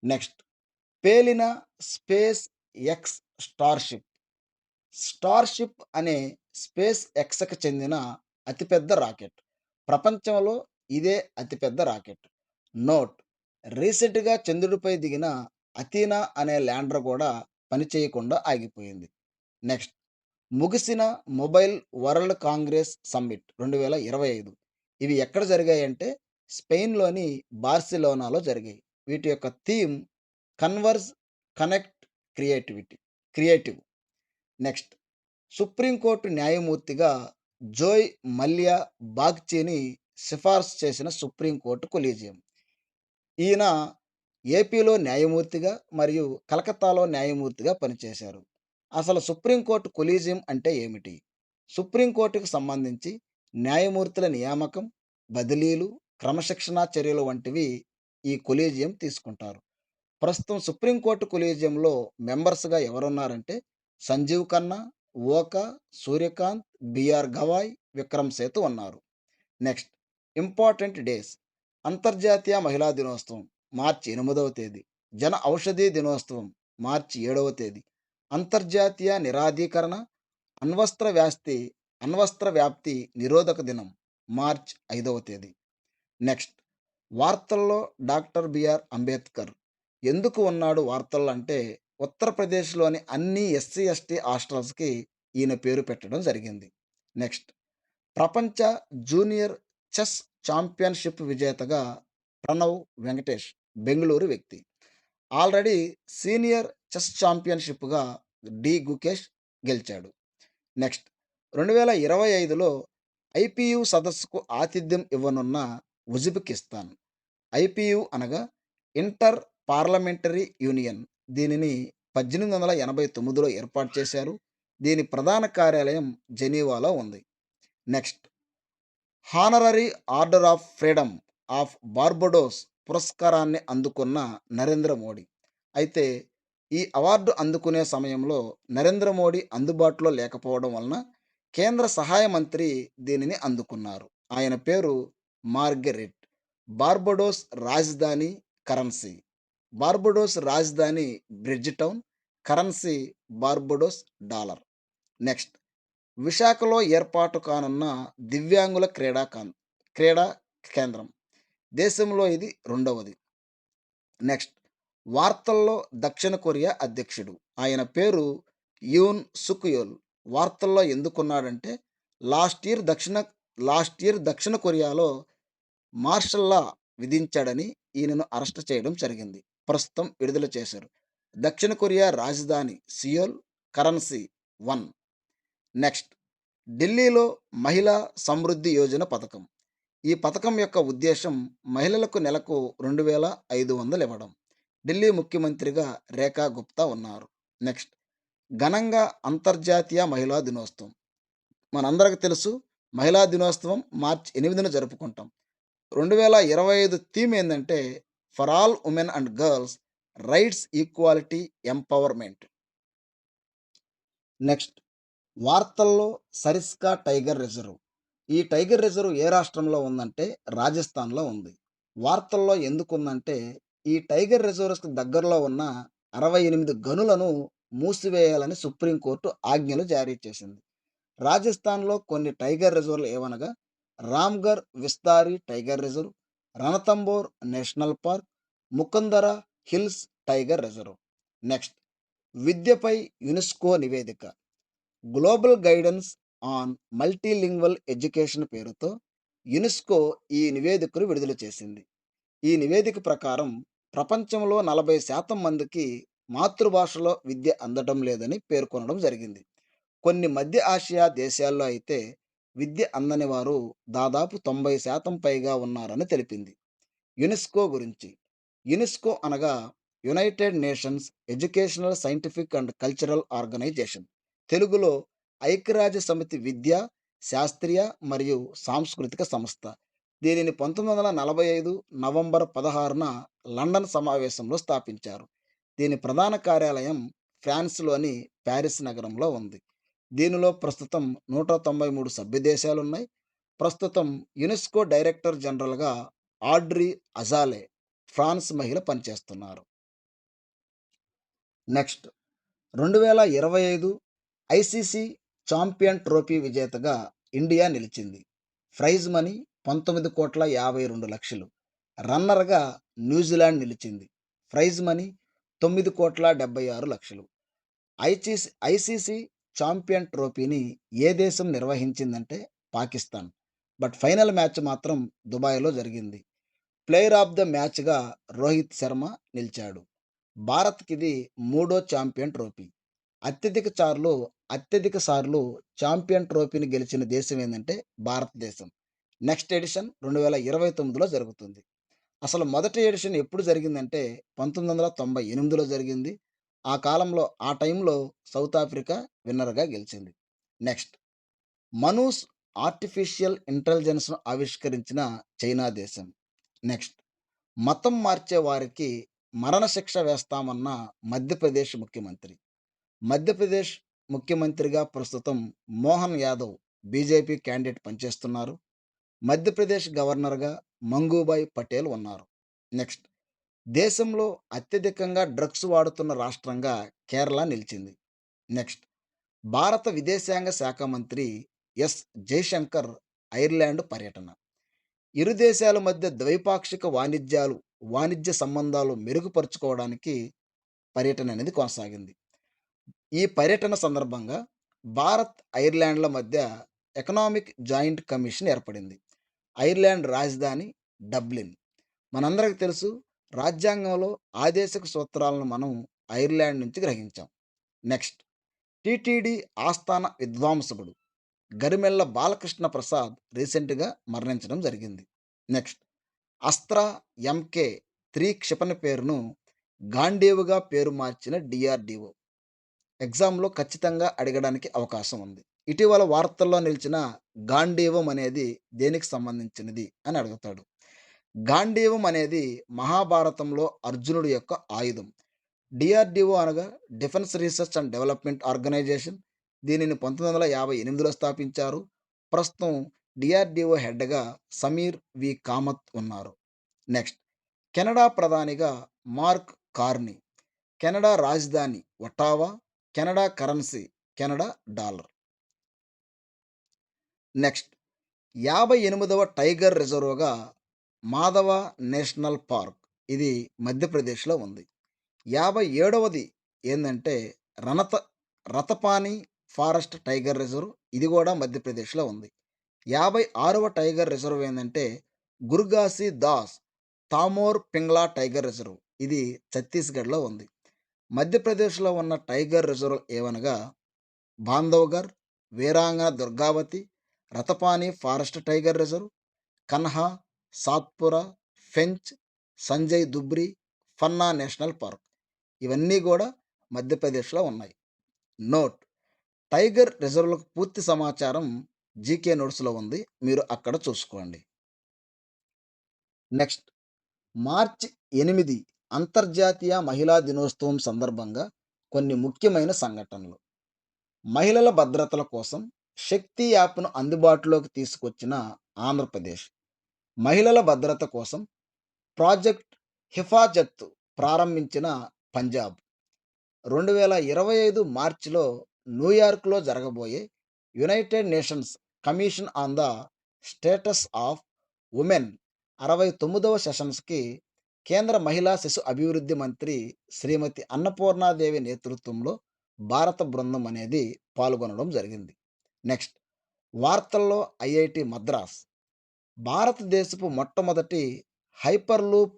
నెక్స్ట్ పేలిన స్పేస్ ఎక్స్ స్టార్‌షిప్. స్టార్‌షిప్ అనే స్పేస్ ఎక్స్‌కి చెందిన అతిపెద్ద రాకెట్. ప్రపంచంలో ఇదే అతిపెద్ద రాకెట్. నోట్: రీసెంట్‌గా చంద్రుడిపై దిగిన అథీనా అనే ల్యాండర్ కూడా పనిచేయకుండా ఆగిపోయింది. నెక్స్ట్ ముగిసిన మొబైల్ వరల్డ్ కాంగ్రెస్ సమ్మిట్ 2025. ఇవి ఎక్కడ జరిగాయంటే స్పెయిన్‌లోని బార్సిలోనాలో జరిగాయి. వీటి యొక్క theme converge, connect, creative. Next supreme court న్యాయమూర్తిగా జోయ్ మల్యా బాగ్చీని సిఫార్సు చేసిన సుప్రీంకోర్టు కొలీజియం. ఈయన ఏపీలో న్యాయమూర్తిగా మరియు కలకత్తాలో న్యాయమూర్తిగా పనిచేశారు. అసలు సుప్రీంకోర్టు కొలీజియం అంటే ఏమిటి? సుప్రీంకోర్టుకు సంబంధించి న్యాయమూర్తుల నియామకం, బదిలీలు, క్రమశిక్షణా చర్యలు వంటివి ఈ కొలీజియం తీసుకుంటారు. ప్రస్తుతం సుప్రీంకోర్టు కొలీజియంలో మెంబర్స్‌గా ఎవరున్నారంటే సంజీవ్ ఖన్నా, ఓకా, సూర్యకాంత్, బిఆర్ గవాయ్, విక్రమ్ సేత్ ఉన్నారు. నెక్స్ట్ ఇంపార్టెంట్ డేస్: అంతర్జాతీయ మహిళా దినోత్సవం మార్చి 8వ తేదీ, జన ఔషధి దినోత్సవం మార్చి 7వ తేదీ, అంతర్జాతీయ నిరాధీకరణ అణ్వస్త్ర వ్యాప్తి నిరోధక దినం మార్చ్ 5వ తేదీ. నెక్స్ట్ వార్తల్లో డాక్టర్ బిఆర్ అంబేద్కర్ ఎందుకు ఉన్నాడు వార్తల్లో అంటే ఉత్తరప్రదేశ్‌లోని అన్ని ఎస్సీ, ఎస్టీ హాస్టల్స్‌కి ఈయన పేరు పెట్టడం జరిగింది. నెక్స్ట్ ప్రపంచ జూనియర్ చెస్ ఛాంపియన్‌షిప్ విజేతగా ప్రణవ్ వెంకటేష్ బెంగుళూరు వ్యక్తి. ఆల్రెడీ సీనియర్ చెస్ ఛాంపియన్‌షిప్‌గా గుకేష్ గెలిచాడు. నెక్స్ట్ 2025లో ఐపీయూ సదస్సుకు ఆతిథ్యం ఇవ్వనున్న ఉజ్బెకిస్తాన్. ఐపీయూ అనగా ఇంటర్ పార్లమెంటరీ యూనియన్. దీనిని 1889లో ఏర్పాటు చేశారు. దీని ప్రధాన కార్యాలయం జెనీవాలో ఉంది. Next honorary order of freedom of Barbados పురస్కారాన్ని అందుకున్న నరేంద్ర మోడీ. అయితే ఈ అవార్డు అందుకునే సమయంలో నరేంద్ర మోడీ అందుబాటులో లేకపోవడం వలన కేంద్ర సహాయ మంత్రి దీనిని అందుకున్నారు. ఆయన పేరు మార్గరెట్. బార్బడోస్ రాజధాని కరెన్సీ. బార్బడోస్ రాజధాని bridge town. Currency Barbados dollar. Next విశాఖలో ఏర్పాటు కానున్న దివ్యాంగుల క్రీడా కేంద్రం. దేశంలో ఇది రెండవది. నెక్స్ట్ వార్తల్లో దక్షిణ కొరియా అధ్యక్షుడు. ఆయన పేరు యూన్ సుక్ యోల్. వార్తల్లో ఎందుకున్నాడంటే లాస్ట్ ఇయర్ దక్షిణ కొరియాలో మార్షల్ లా విధించాడని ఈయనను అరెస్ట్ చేయడం జరిగింది. ప్రస్తుతం విడుదల చేశారు. దక్షిణ కొరియా రాజధాని సియోల్. Currency one. నెక్స్ట్ ఢిల్లీలో మహిళా సమృద్ధి యోజన పథకం. ఈ పథకం యొక్క ఉద్దేశం మహిళలకు నెలకు 2500 ఇవ్వడం. ఢిల్లీ ముఖ్యమంత్రిగా రేఖా గుప్తా ఉన్నారు. నెక్స్ట్ ఘనంగా అంతర్జాతీయ మహిళా దినోత్సవం. మనందరికి తెలుసు మహిళా దినోత్సవం మార్చి 8న జరుపుకుంటాం. 2025 థీమ్ ఏందంటే for all women and girls rights, equality, empowerment. Next వార్తల్లో సరిస్కా టైగర్ రిజర్వ్. ఈ టైగర్ రిజర్వ్ ఏ రాష్ట్రంలో ఉందంటే రాజస్థాన్‌లో ఉంది. వార్తల్లో ఎందుకుందంటే ఈ టైగర్ రిజర్వ్స్‌కి దగ్గరలో ఉన్న 68 గనులను మూసివేయాలని సుప్రీంకోర్టు ఆజ్ఞలు జారీ చేసింది. రాజస్థాన్‌లో కొన్ని టైగర్ రిజర్వ్‌లు ఏవనగా Ramgarh Vishdhari tiger reserve, Ranthambore national park, Mukundra hills tiger reserve. Next విద్యపై యునెస్కో నివేదిక. Global guidance on multilingual education పేరుతో యునెస్కో ఈ నివేదికను విడుదల చేసింది. ఈ నివేదిక ప్రకారం ప్రపంచంలో 40% మందికి మాతృభాషలో విద్య అందడం లేదని పేర్కొనడం జరిగింది. కొన్ని మధ్య ఆసియా దేశాల్లో అయితే విద్య అందని వారు దాదాపు 90% పైగా ఉన్నారని తెలిపింది. యునెస్కో గురించి. యునెస్కో అనగా United Nations educational, scientific and cultural organisation. తెలుగులో ఐక్యరాజ్య సమితి విద్య, శాస్త్రీయ మరియు సాంస్కృతిక సంస్థ. దీనిని 1945 నవంబర్ 16న లండన్ సమావేశంలో స్థాపించారు. దీని ప్రధాన కార్యాలయం ఫ్రాన్స్‌లోని పారిస్ నగరంలో ఉంది. దీనిలో ప్రస్తుతం 193 సభ్య దేశాలున్నాయి. ప్రస్తుతం యునెస్కో డైరెక్టర్ జనరల్‌గా ఆడ్రీ అజాలే ఫ్రాన్స్ మహిళ పనిచేస్తున్నారు. నెక్స్ట్ 2025 ఐసీసీ చాంపియన్ ట్రోఫీ విజేతగా ఇండియా నిలిచింది. Prize money 19,52,00,000. రన్నర్‌గా న్యూజిలాండ్ నిలిచింది. Prize money 9,76,00,000. ఐసీసీ చాంపియన్ ట్రోఫీని ఏ దేశం నిర్వహించిందంటే పాకిస్తాన్. బట్ ఫైనల్ మ్యాచ్ మాత్రం దుబాయ్‌లో జరిగింది. ప్లేయర్ ఆఫ్ ద మ్యాచ్‌గా రోహిత్ శర్మ నిలిచాడు. భారత్‌కిది మూడో చాంపియన్ ట్రోఫీ. అత్యధిక సార్లు చాంపియన్ ట్రోఫీని గెలిచిన దేశం ఏందంటే భారతదేశం. నెక్స్ట్ ఎడిషన్ 2029లో జరుగుతుంది. అసలు మొదటి ఎడిషన్ ఎప్పుడు జరిగిందంటే 1998లో జరిగింది. ఆ టైంలో సౌత్ ఆఫ్రికా విన్నర్‌గా గెలిచింది. నెక్స్ట్ మనూస్ ఆర్టిఫిషియల్ ఇంటెలిజెన్స్‌ను ఆవిష్కరించిన చైనా దేశం. నెక్స్ట్ మతం మార్చే వారికి మరణశిక్ష వేస్తామన్న మధ్యప్రదేశ్ ముఖ్యమంత్రి. మధ్యప్రదేశ్ ముఖ్యమంత్రిగా ప్రస్తుతం మోహన్ యాదవ్ బీజేపీ క్యాండిడేట్ పనిచేస్తున్నారు. మధ్యప్రదేశ్ గవర్నర్‌గా మంగూభాయ్ పటేల్ ఉన్నారు. నెక్స్ట్ దేశంలో అత్యధికంగా డ్రగ్స్ వాడుతున్న రాష్ట్రంగా కేరళ నిలిచింది. నెక్స్ట్ భారత విదేశాంగ శాఖ మంత్రి ఎస్ జైశంకర్ ఐర్లాండ్ పర్యటన. ఇరు దేశాల మధ్య ద్వైపాక్షిక వాణిజ్య సంబంధాలు మెరుగుపరుచుకోవడానికి పర్యటన అనేది కొనసాగింది. ఈ పర్యటన సందర్భంగా భారత్, ఐర్లాండ్‌ల మధ్య ఎకనామిక్ జాయింట్ కమిషన్ ఏర్పడింది. ఐర్లాండ్ రాజధాని డబ్లిన్. మనందరికి తెలుసు రాజ్యాంగంలో ఆదేశక సూత్రాలను మనం ఐర్లాండ్ నుంచి గ్రహించాం. నెక్స్ట్ టీటీడీ ఆస్థాన విద్వాంసకుడు గరిమెళ్ళ బాలకృష్ణ ప్రసాద్ రీసెంట్‌గా మరణించడం జరిగింది. నెక్స్ట్ అస్త్రా ఎంకే-3 క్షిపణి పేరును గాంధీవుగా పేరు మార్చిన డీఆర్‌డీఓ. ఎగ్జామ్‌లో ఖచ్చితంగా అడగడానికి అవకాశం ఉంది. ఇటీవల వార్తల్లో నిలిచిన గాంధీవం అనేది దేనికి సంబంధించినది అని అడుగుతాడు. గాంధీవం అనేది మహాభారతంలో అర్జునుడి యొక్క ఆయుధం. డీఆర్‌డీఓ అనగా defence research and development organisation. దీనిని 1958లో స్థాపించారు. ప్రస్తుతం డీఆర్‌డీఓ హెడ్‌గా సమీర్ వి కామత్ ఉన్నారు. నెక్స్ట్ కెనడా ప్రధానిగా మార్క్ కార్నీ. కెనడా రాజధాని Ottawa. Canada currency Canada dollar. Next 58వ టైగర్ రిజర్వ్‌గా మాధవ నేషనల్ పార్క్. ఇది మధ్యప్రదేశ్‌లో ఉంది. 57వది ఏందంటే రణత రతపాని ఫారెస్ట్ టైగర్ రిజర్వ్. ఇది గూడా మధ్యప్రదేశ్‌లో ఉంది. 56వ టైగర్ రిజర్వ్ ఏందంటే గుర్గాసి దాస్ తామోర్ పింగ్లా టైగర్ రిజర్వ్. ఇది ఛత్తీస్‌గఢ్‌లో ఉంది. మధ్యప్రదేశ్‌లో ఉన్న టైగర్ రిజర్వ్ ఏవనగా Bandhavgarh, Veerangana Durgavati, Ratapani forest tiger reserve, Kanha, Satpura, Pench, Sanjay Dubri, Panna national park. ఇవన్నీ గూడా మధ్యప్రదేశ్‌లో ఉన్నాయి. నోట్ టైగర్ రిజర్వ్‌లకు పూర్తి సమాచారం జీకే నోట్స్‌లో ఉంది. మీరు అక్కడ చూసుకోండి. నెక్స్ట్ మార్చి 8 అంతర్జాతీయ మహిళా దినోత్సవం సందర్భంగా కొన్ని ముఖ్యమైన సంఘటనలు. మహిళల భద్రతల కోసం శక్తి యాప్‌ను అందుబాటులోకి తీసుకొచ్చిన ఆంధ్రప్రదేశ్. మహిళల భద్రత కోసం ప్రాజెక్ట్ హిఫాజత్ ప్రారంభించిన పంజాబ్. 2025 మార్చిలో న్యూయార్క్‌లో జరగబోయే United Nations commission on the status of women 69వ సెషన్స్‌కి కేంద్ర మహిళా శిశు అభివృద్ధి మంత్రి శ్రీమతి అన్నపూర్ణాదేవి నేతృత్వంలో భారత బృందం అనేది పాల్గొనడం జరిగింది. నెక్స్ట్ వార్తల్లో ఐఐటీ మద్రాస్. భారతదేశపు మొట్టమొదటి హైపర్‌లూప్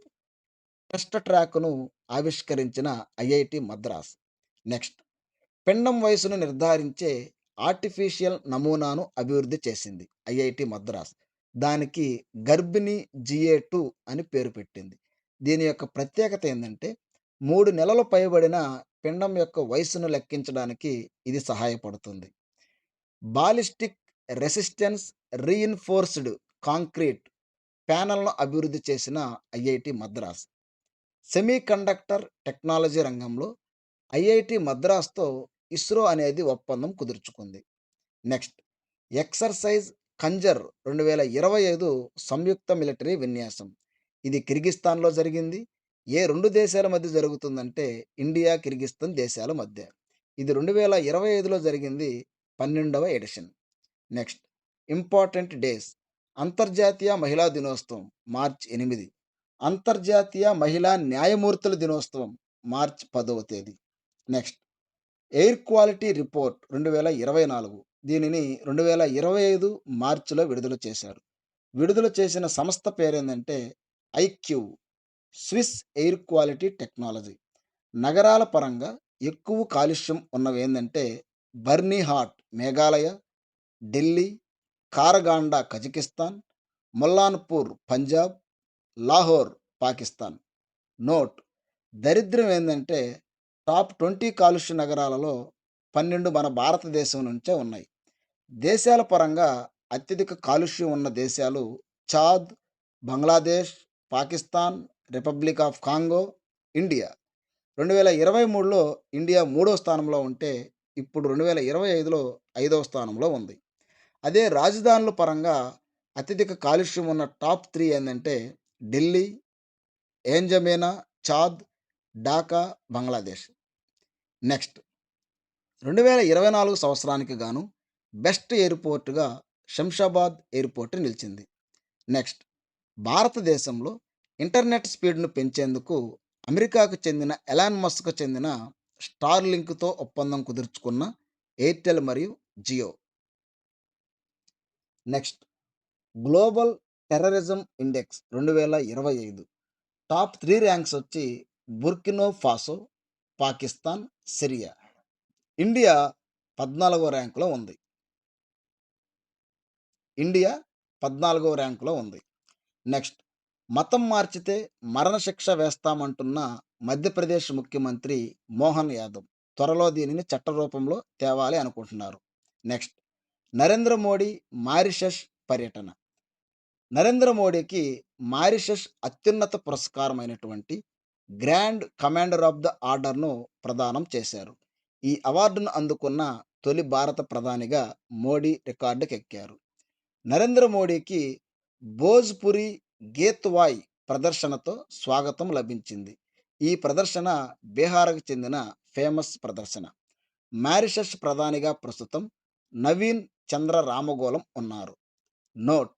టెస్ట్ ట్రాక్‌ను ఆవిష్కరించిన ఐఐటీ మద్రాస్. నెక్స్ట్ పిండం వయసును నిర్ధారించే ఆర్టిఫిషియల్ నమూనాను అభివృద్ధి చేసింది ఐఐటీ మద్రాస్. దానికి గర్భిణి GA2 అని పేరు పెట్టింది. దీని యొక్క ప్రత్యేకత ఏందంటే 3 నెలలు పైబడిన పిండం యొక్క వయస్సును లెక్కించడానికి ఇది సహాయపడుతుంది. బాలిస్టిక్ రెసిస్టెన్స్ రీఇన్ఫోర్స్డ్ కాంక్రీట్ ప్యానెల్‌ను అభివృద్ధి చేసిన ఐఐటీ మద్రాస్. సెమీకండక్టర్ టెక్నాలజీ రంగంలో ఐఐటీ మద్రాస్‌తో ఇస్రో అనేది ఒప్పందం కుదుర్చుకుంది. నెక్స్ట్ ఎక్సర్సైజ్ ఖంజర్ 2025 సంయుక్త మిలిటరీ విన్యాసం. ఇది కిర్గిస్థాన్‌లో జరిగింది. ఏ 2 దేశాల మధ్య జరుగుతుందంటే ఇండియా, కిర్గిస్థాన్ దేశాల మధ్య. ఇది 2025లో జరిగింది. 12వ ఎడిషన్. Next important days. అంతర్జాతీయ మహిళా దినోత్సవం మార్చ్ 8. అంతర్జాతీయ మహిళా న్యాయమూర్తుల దినోత్సవం మార్చ్ 10వ తేదీ. Next air quality report 2024. దీనిని 2025 మార్చిలో విడుదల చేశారు. విడుదల చేసిన సంస్థ పేరేందంటే IQ, Swiss air quality technology. నగరాల పరంగా ఎక్కువ కాలుష్యం ఉన్నవేందంటే Byrnihat Meghalaya, Delhi, Karaganda Kazakhstan, Mullanpur Punjab, Lahore Pakistan. Note: దరిద్రం ఏందంటే టాప్ 20 కాలుష్య నగరాలలో 12 మన భారతదేశం నుంచే ఉన్నాయి. దేశాల పరంగా అత్యధిక కాలుష్యం ఉన్న దేశాలు Chad, Bangladesh, Pakistan, republic of Congo, India. 2023లో ఇండియా మూడో స్థానంలో ఉంటే ఇప్పుడు 2025లో ఐదవ స్థానంలో ఉంది. అదే రాజధానుల పరంగా అత్యధిక కాలుష్యం ఉన్న టాప్ 3 ఏందంటే ఢిల్లీ, ఏంజమేనా, చాద్, ఢాకా, బంగ్లాదేశ్. నెక్స్ట్ 2024 సంవత్సరానికి గాను బెస్ట్ ఎయిర్‌పోర్ట్‌గా శంషాబాద్ ఎయిర్‌పోర్ట్ నిలిచింది. నెక్స్ట్ భారతదేశంలో ఇంటర్నెట్ స్పీడ్‌ను పెంచేందుకు అమెరికాకు చెందిన ఎలాన్ మస్క్‌కు చెందిన స్టార్‌లింక్‌తో ఒప్పందం కుదుర్చుకున్న ఎయిర్‌టెల్ మరియు Jio. Next global terrorism index 2025 top 3 ranks వచ్చి Burkina Faso, Pakistan, Syria. India 14వ ర్యాంక్‌లో ఉంది. ఇండియా 14వ ర్యాంక్‌లో ఉంది. నెక్స్ట్ మతం మార్చితే మరణశిక్ష వేస్తామంటున్న మధ్యప్రదేశ్ ముఖ్యమంత్రి మోహన్ యాదవ్. త్వరలో దీనిని చట్ట రూపంలో తేవాలి అనుకుంటున్నారు. నెక్స్ట్ నరేంద్ర మోడీ మారిషస్ పర్యటన. నరేంద్ర మోడీకి మారిషస్ అత్యున్నత పురస్కారమైనటువంటి గ్రాండ్ కమాండర్ ఆఫ్ ద ఆర్డర్‌ను ప్రదానం చేశారు. ఈ అవార్డును అందుకున్న తొలి భారత ప్రధానిగా మోడీ రికార్డుకెక్కారు. నరేంద్ర మోడీకి భోజ్‌పురి గీత్వాయ్ ప్రదర్శనతో స్వాగతం లభించింది. ఈ ప్రదర్శన బీహార్‌కు చెందిన ఫేమస్ ప్రదర్శన. మారిషస్ ప్రధానిగా ప్రస్తుతం నవీన్ చంద్ర రామగోలం ఉన్నారు. నోట్: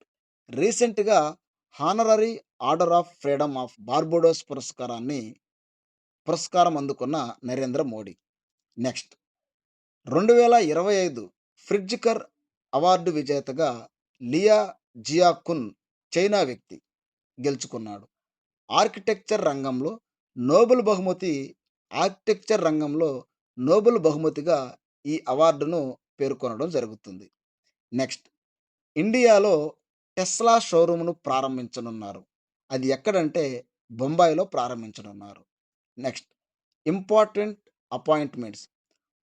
రీసెంట్‌గా honorary order of freedom of Barbados పురస్కారం అందుకున్న నరేంద్ర మోడీ. నెక్స్ట్ 2025 ప్రిట్జ్కర్ అవార్డు విజేతగా లియా జియాకున్ చైనా వ్యక్తి గెలుచుకున్నాడు. ఆర్కిటెక్చర్ రంగంలో నోబెల్ బహుమతి ఆర్కిటెక్చర్ రంగంలో నోబెల్ బహుమతిగా ఈ అవార్డును పేర్కొనడం జరుగుతుంది. నెక్స్ట్ ఇండియాలో టెస్లా షోరూమ్‌ను ప్రారంభించనున్నారు. అది ఎక్కడంటే బొంబాయిలో ప్రారంభించనున్నారు. Next important appointments.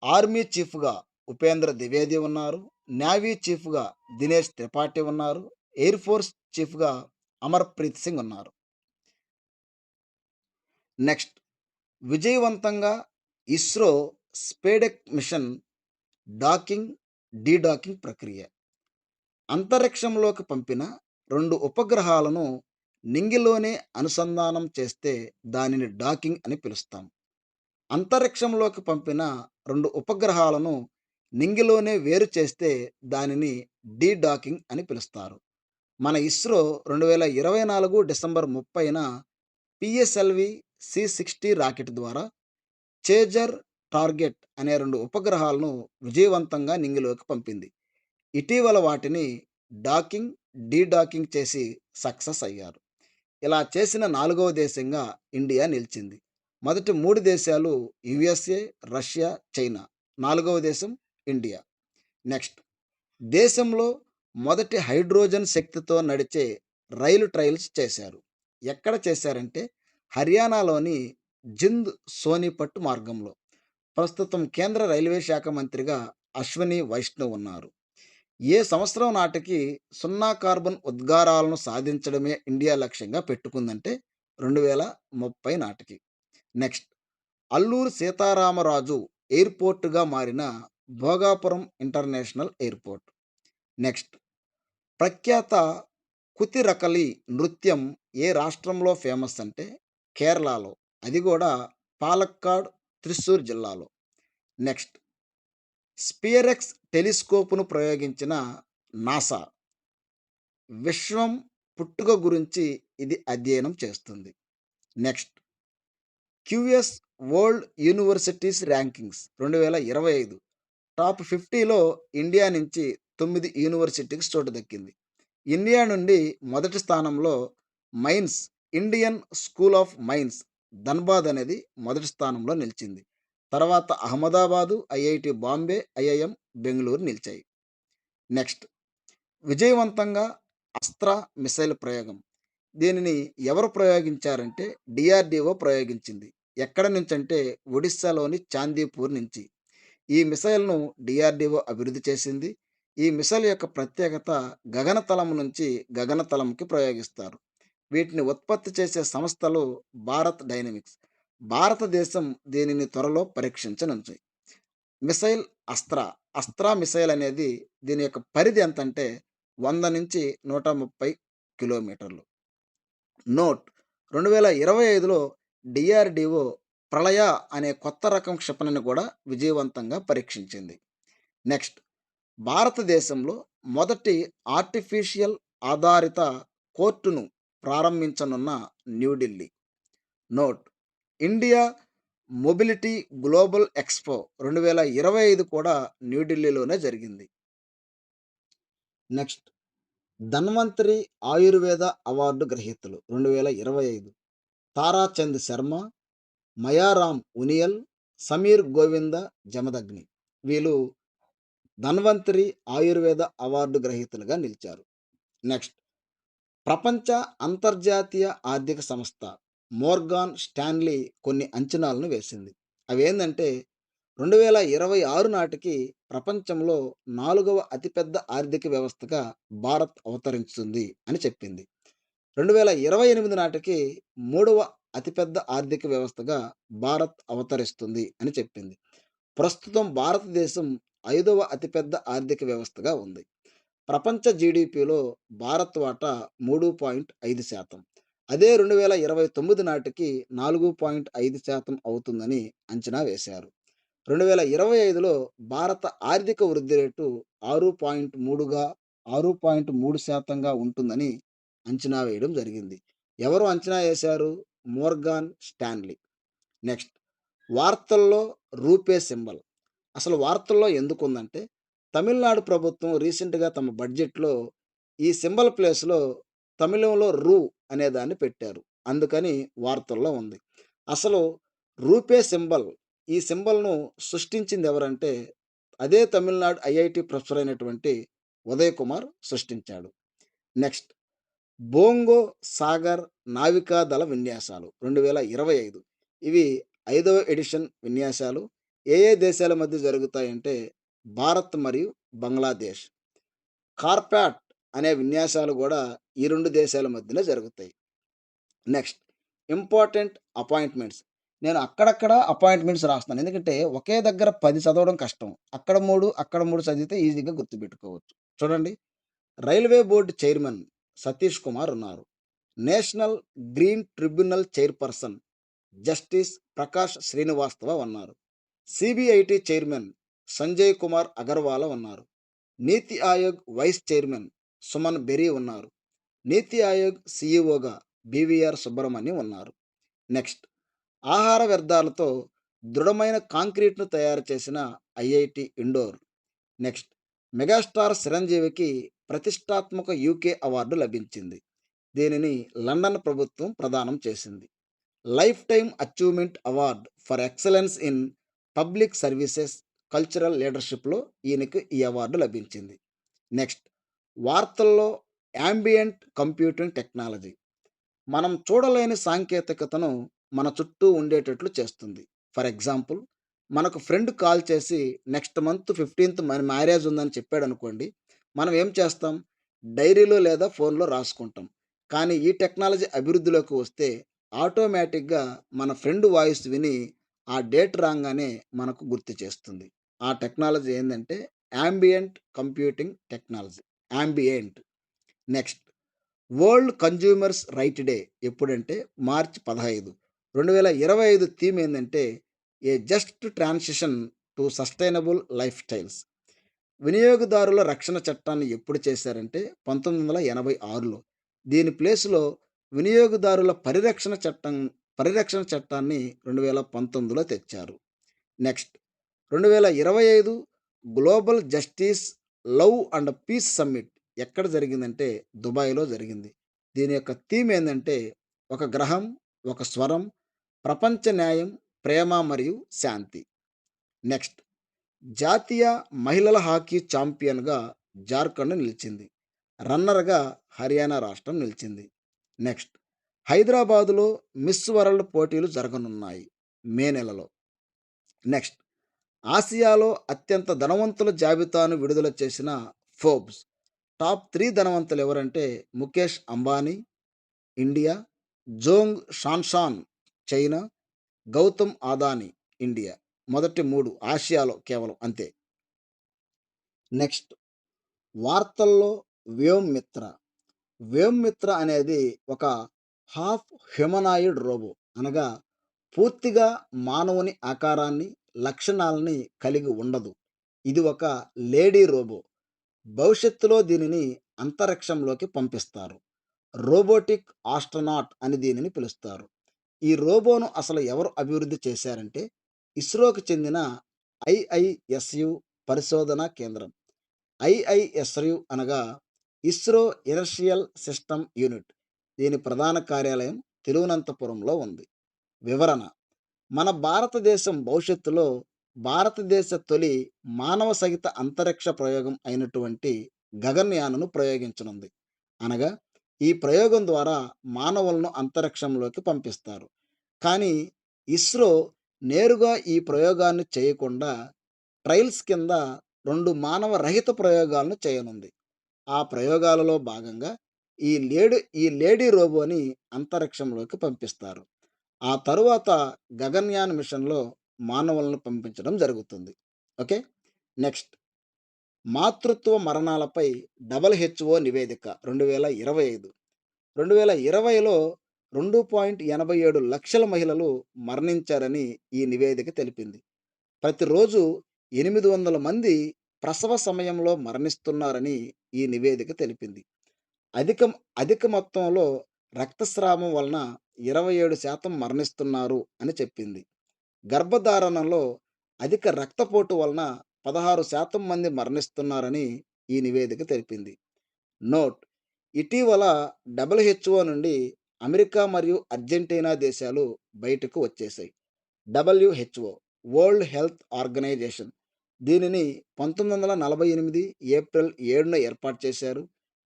ఆర్మీ చీఫ్‌గా ఉపేంద్ర ద్వివేది ఉన్నారు. నేవీ చీఫ్‌గా దినేష్ త్రిపాఠి ఉన్నారు. ఎయిర్ ఫోర్స్ చీఫ్‌గా అమర్‌ప్రీత్ సింగ్ ఉన్నారు. నెక్స్ట్ విజయవంతంగా ఇస్రో స్పేడెక్ మిషన్ డాకింగ్, డీడాకింగ్ ప్రక్రియ. అంతరిక్షంలోకి పంపిన 2 ఉపగ్రహాలను నింగిలోనే అనుసంధానం చేస్తే దానిని డాకింగ్ అని పిలుస్తాం. అంతరిక్షంలోకి పంపిన 2 ఉపగ్రహాలను నింగిలోనే వేరు చేస్తే దానిని డీడాకింగ్ అని పిలుస్తారు. మన ఇస్రో 2024 డిసెంబర్ 30న పిఎస్ఎల్వి సి-60 రాకెట్ ద్వారా చేజర్, టార్గెట్ అనే 2 ఉపగ్రహాలను విజయవంతంగా నింగిలోకి పంపింది. ఇటీవల వాటిని డాకింగ్, డీడాకింగ్ చేసి సక్సెస్ అయ్యారు. ఇలా చేసిన 4వ దేశంగా ఇండియా నిలిచింది. మొదటి 3 దేశాలు యూఎస్ఏ, రష్యా, చైనా. 4వ దేశం ఇండియా. నెక్స్ట్ దేశంలో మొదటి హైడ్రోజన్ శక్తితో నడిచే రైలు ట్రయల్స్ చేశారు. ఎక్కడ చేశారంటే హర్యానాలోని జింద్ సోనిపట్ మార్గంలో. ప్రస్తుతం కేంద్ర రైల్వే శాఖ మంత్రిగా అశ్విని వైష్ణవ్ ఉన్నారు. ఏ సంవత్సరం నాటికి 0 కార్బన్ ఉద్గారాలను సాధించడమే ఇండియా లక్ష్యంగా పెట్టుకుందంటే 2030 నాటికి. నెక్స్ట్ అల్లూరి సీతారామరాజు ఎయిర్‌పోర్ట్‌గా మారిన భోగాపురం ఇంటర్నేషనల్ ఎయిర్‌పోర్ట్. నెక్స్ట్ ప్రఖ్యాత కుతిరకలి నృత్యం ఏ రాష్ట్రంలో ఫేమస్ అంటే కేరళలో. అది గూడా పాలక్కాడ్, త్రిశూర్ జిల్లాలో. నెక్స్ట్ స్పియరెక్స్ టెలిస్కోప్‌ను ప్రయోగించిన నాసా. విశ్వం పుట్టుక గురించి ఇది అధ్యయనం చేస్తుంది. Next QS world universities rankings 2025 top 50లో ఇండియా నుంచి 9 యూనివర్సిటీకి చోటు దక్కింది. ఇండియా నుండి మొదటి స్థానంలో mines Indian school of mines Dhanbad అనేది మొదటి స్థానంలో నిలిచింది. తర్వాత అహ్మదాబాదు, ఐఐటీ బాంబే, ఐఐఎం బెంగుళూరు నిలిచాయి. నెక్స్ట్ విజయవంతంగా అస్త్ర మిసైల్ ప్రయోగం. దీనిని ఎవరు ప్రయోగించారంటే డీఆర్‌డీఓ ప్రయోగించింది. ఎక్కడి నుంచంటే ఒడిస్సాలోని చాందీపూర్ నుంచి. ఈ మిసైల్‌ను డీఆర్‌డీఓ అభివృద్ధి చేసింది. ఈ మిసైల్ యొక్క ప్రత్యేకత గగనతలం నుంచి గగనతలంకి ప్రయోగిస్తారు. వీటిని ఉత్పత్తి చేసే సంస్థలు భారత్ డైనమిక్స్. భారతదేశం దీనిని త్వరలో పరీక్షించనుంది. మిసైల్ అస్త్ర. అస్త్ర మిసైల్ అనేది దీని యొక్క పరిధి ఎంతంటే 100-130 కిలోమీటర్లు. నోట్ 2025లో డీఆర్‌డీఓ ప్రళయ అనే కొత్త రకం క్షిపణిని కూడా విజయవంతంగా పరీక్షించింది. నెక్స్ట్ భారతదేశంలో మొదటి ఆర్టిఫిషియల్ ఆధారిత కోర్టును ప్రారంభించనున్న New Delhi. Note India mobility global expo 2025 కూడా న్యూఢిల్లీలోనే జరిగింది. నెక్స్ట్ ధన్వంతరి ఆయుర్వేద అవార్డు గ్రహీతలు 2025 తారాచంద్ శర్మ, మయారామ్ ఉనియల్, సమీర్ గోవింద జమదగ్ని. వీళ్ళు ధన్వంతరి ఆయుర్వేద అవార్డు గ్రహీతలుగా నిలిచారు. నెక్స్ట్ ప్రపంచ అంతర్జాతీయ ఆర్థిక సంస్థ మోర్గాన్ స్టాన్లీ కొన్ని అంచనాలను వేసింది. అవేందంటే 2026 నాటికి ప్రపంచంలో 4వ అతిపెద్ద ఆర్థిక వ్యవస్థగా భారత్ అవతరిస్తుంది అని చెప్పింది. 2028 నాటికి 3వ అతిపెద్ద ఆర్థిక వ్యవస్థగా భారత్ అవతరిస్తుంది అని చెప్పింది. ప్రస్తుతం భారతదేశం 5వ అతిపెద్ద ఆర్థిక వ్యవస్థగా ఉంది. ప్రపంచ జీడీపీలో భారత్ వాటా 3.5%. అదే 2029 నాటికి 4.5% అవుతుందని అంచనా వేశారు. 2025లో భారత ఆర్థిక వృద్ధి రేటు 6.3గా 6.3%గా ఉంటుందని అంచనా వేయడం జరిగింది. ఎవరు అంచనా వేశారు? Morgan Stanley. నెక్స్ట్ వార్తల్లో రూపే సింబల్. అసలు వార్తల్లో ఎందుకుందంటే, తమిళనాడు ప్రభుత్వం రీసెంట్‌గా తమ బడ్జెట్‌లో ఈ సింబల్ ప్లేస్‌లో తమిళంలో అనే దాన్ని పెట్టారు. అందుకని వార్తల్లో ఉంది. అసలు రూపే సింబల్ ఈ సింబల్‌ను సృష్టించింది ఎవరంటే, అదే తమిళనాడు ఐఐటీ ప్రొఫెసర్ అయినటువంటి ఉదయ్ కుమార్ సృష్టించాడు. నెక్స్ట్ బోంగో సాగర్ నావికా దళ విన్యాసాలు 2025 ఇవి 5వ ఎడిషన్ విన్యాసాలు. ఏ ఏ దేశాల మధ్య జరుగుతాయంటే భారత్ మరియు బంగ్లాదేశ్. కార్పాట్ అనే విన్యాసాలు కూడా ఈ 2 దేశాల మధ్యనే జరుగుతాయి. Next important appointments. నేను అక్కడక్కడ అపాయింట్మెంట్స్ రాస్తాను. ఎందుకంటే ఒకే దగ్గర 10 చదవడం కష్టం. అక్కడ 3, అక్కడ 3 చదివితే ఈజీగా గుర్తుపెట్టుకోవచ్చు. చూడండి railway board chairman Satish Kumar ఉన్నారు. National green tribunal chairperson justice Prakash Srivastava ఉన్నారు. సిబిఐటి చైర్మన్ సంజయ్ కుమార్ అగర్వాల ఉన్నారు. నీతి ఆయోగ్ వైస్ చైర్మన్ సుమన్ బెరీ ఉన్నారు. నీతి ఆయోగ్ సిఇఓగా బివిఆర్ సుబ్రహ్మణ్యం ఉన్నారు. నెక్స్ట్ ఆహార వ్యర్థాలతో దృఢమైన కాంక్రీట్ను తయారు చేసిన ఐఐటి ఇండోర్. నెక్స్ట్ మెగాస్టార్ చిరంజీవికి ప్రతిష్టాత్మక యూకే అవార్డు లభించింది. దీనిని లండన్ ప్రభుత్వం ప్రదానం చేసింది. Lifetime achievement award for excellence in public services cultural లీడర్షిప్లో ఈయనకు ఈ అవార్డు లభించింది. నెక్స్ట్ వార్తల్లో యాంబియంట్ కంప్యూటింగ్ టెక్నాలజీ మనం చూడలేని సాంకేతికతను మన చుట్టూ ఉండేటట్లు చేస్తుంది. ఫర్ ఎగ్జాంపుల్ మనకు ఫ్రెండ్ కాల్ చేసి నెక్స్ట్ మంత్ 15థ్ మన మ్యారేజ్ ఉందని చెప్పాడనుకోండి. మనం ఏం చేస్తాం? డైరీలో లేదా ఫోన్‌లో రాసుకుంటాం. కానీ ఈ టెక్నాలజీ అభివృద్ధిలోకి వస్తే ఆటోమేటిక్‌గా మన ఫ్రెండ్ వాయిస్ విని ఆ డేట్ రాంగానే మనకు గుర్తు చేస్తుంది. ఆ టెక్నాలజీ ఏందంటే ambient computing technology. Ambient. Next world consumers right day ఎప్పుడంటే మార్చి 15. 2025 థీమ్ ఏందంటే a just transition to sustainable lifestyles. వినియోగదారుల రక్షణ చట్టాన్ని ఎప్పుడు చేశారంటే 1986లో. దీని ప్లేస్‌లో వినియోగదారుల పరిరక్షణ చట్టాన్ని 2019లో తెచ్చారు. Next 2025 global justice, love and peace summit ఎక్కడ జరిగిందంటే దుబాయ్‌లో జరిగింది. దీని యొక్క థీమ్ ఏందంటే ఒక గ్రహం, ఒక స్వరం, ప్రపంచ న్యాయం, ప్రేమ మరియు శాంతి. నెక్స్ట్ జాతీయ మహిళల హాకీ ఛాంపియన్‌గా జార్ఖండ్ నిలిచింది. రన్నర్‌గా హర్యానా రాష్ట్రం నిలిచింది. నెక్స్ట్ హైదరాబాదులో మిస్ వరల్డ్ పోటీలు జరగనున్నాయి మే నెలలో. నెక్స్ట్ ఆసియాలో అత్యంత ధనవంతుల జాబితాను విడుదల చేసిన ఫోర్బ్స్. టాప్ 3 ధనవంతులు ఎవరంటే Mukesh Ambani India, Zhong Shanshan China, Gautam Adani India. మొదటి 3 ఆసియాలో కేవలం అంతే. నెక్స్ట్ వార్తల్లో వ్యోమ్మిత్ర. వ్యోమ్మిత్ర అనేది ఒక హాఫ్ హ్యూమనాయిడ్ రోబో. అనగా పూర్తిగా మానవుని ఆకారాన్ని, లక్షణాలని కలిగి ఉండదు. ఇది ఒక లేడీ రోబో. భవిష్యత్తులో దీనిని అంతరిక్షంలోకి పంపిస్తారు. రోబోటిక్ ఆస్ట్రోనాట్ అని దీనిని పిలుస్తారు. ఈ రోబోను అసలు ఎవరు అభివృద్ధి చేశారంటే ఇస్రోకి చెందిన ఐఐఎస్యు పరిశోధనా కేంద్రం. ఐఐఎస్యు అనగా ఇస్రో ఇనర్షియల్ సిస్టమ్ యూనిట్. దీని ప్రధాన కార్యాలయం తిరువనంతపురంలో ఉంది. వివరణ: మన భారతదేశం భవిష్యత్తులో భారతదేశ తొలి మానవ సహిత అంతరిక్ష ప్రయోగం అయినటువంటి గగన్యాన్‌ను ప్రయోగించనుంది. అనగా ఈ ప్రయోగం ద్వారా మానవులను అంతరిక్షంలోకి పంపిస్తారు. కానీ ఇస్రో నేరుగా ఈ ప్రయోగాన్ని చేయకుండా ట్రయల్స్ కింద 2 మానవ రహిత ప్రయోగాలను చేయనుంది. ఆ ప్రయోగాలలో భాగంగా ఈ లేడీ రోబోని అంతరిక్షంలోకి పంపిస్తారు. ఆ తరువాత గగన్యాన్ మిషన్‌లో మానవులను పంపించడం జరుగుతుంది. ఓకే. నెక్స్ట్ మాతృత్వ మరణాలపై డబ్ల్యూహెచ్ఓ నివేదిక 2025. 2020లో 2.87 లక్షల మహిళలు మరణించారని ఈ నివేదిక తెలిపింది. ప్రతిరోజు 800 మంది ప్రసవ సమయంలో మరణిస్తున్నారని ఈ నివేదిక తెలిపింది. అధిక అధిక మొత్తంలో రక్తస్రావం వలన 27% మరణిస్తున్నారు అని చెప్పింది. గర్భధారణలో అధిక రక్తపోటు వలన 16% మంది మరణిస్తున్నారని ఈ నివేదిక తెలిపింది. నోట్: ఇటీవల డబ్ల్యూహెచ్ఓ నుండి అమెరికా మరియు అర్జెంటీనా దేశాలు బయటకు వచ్చేసాయి. డబ్ల్యూహెచ్ఓ వరల్డ్ హెల్త్ ఆర్గనైజేషన్ దీనిని 1948 ఏప్రిల్ 7న ఏర్పాటు చేశారు.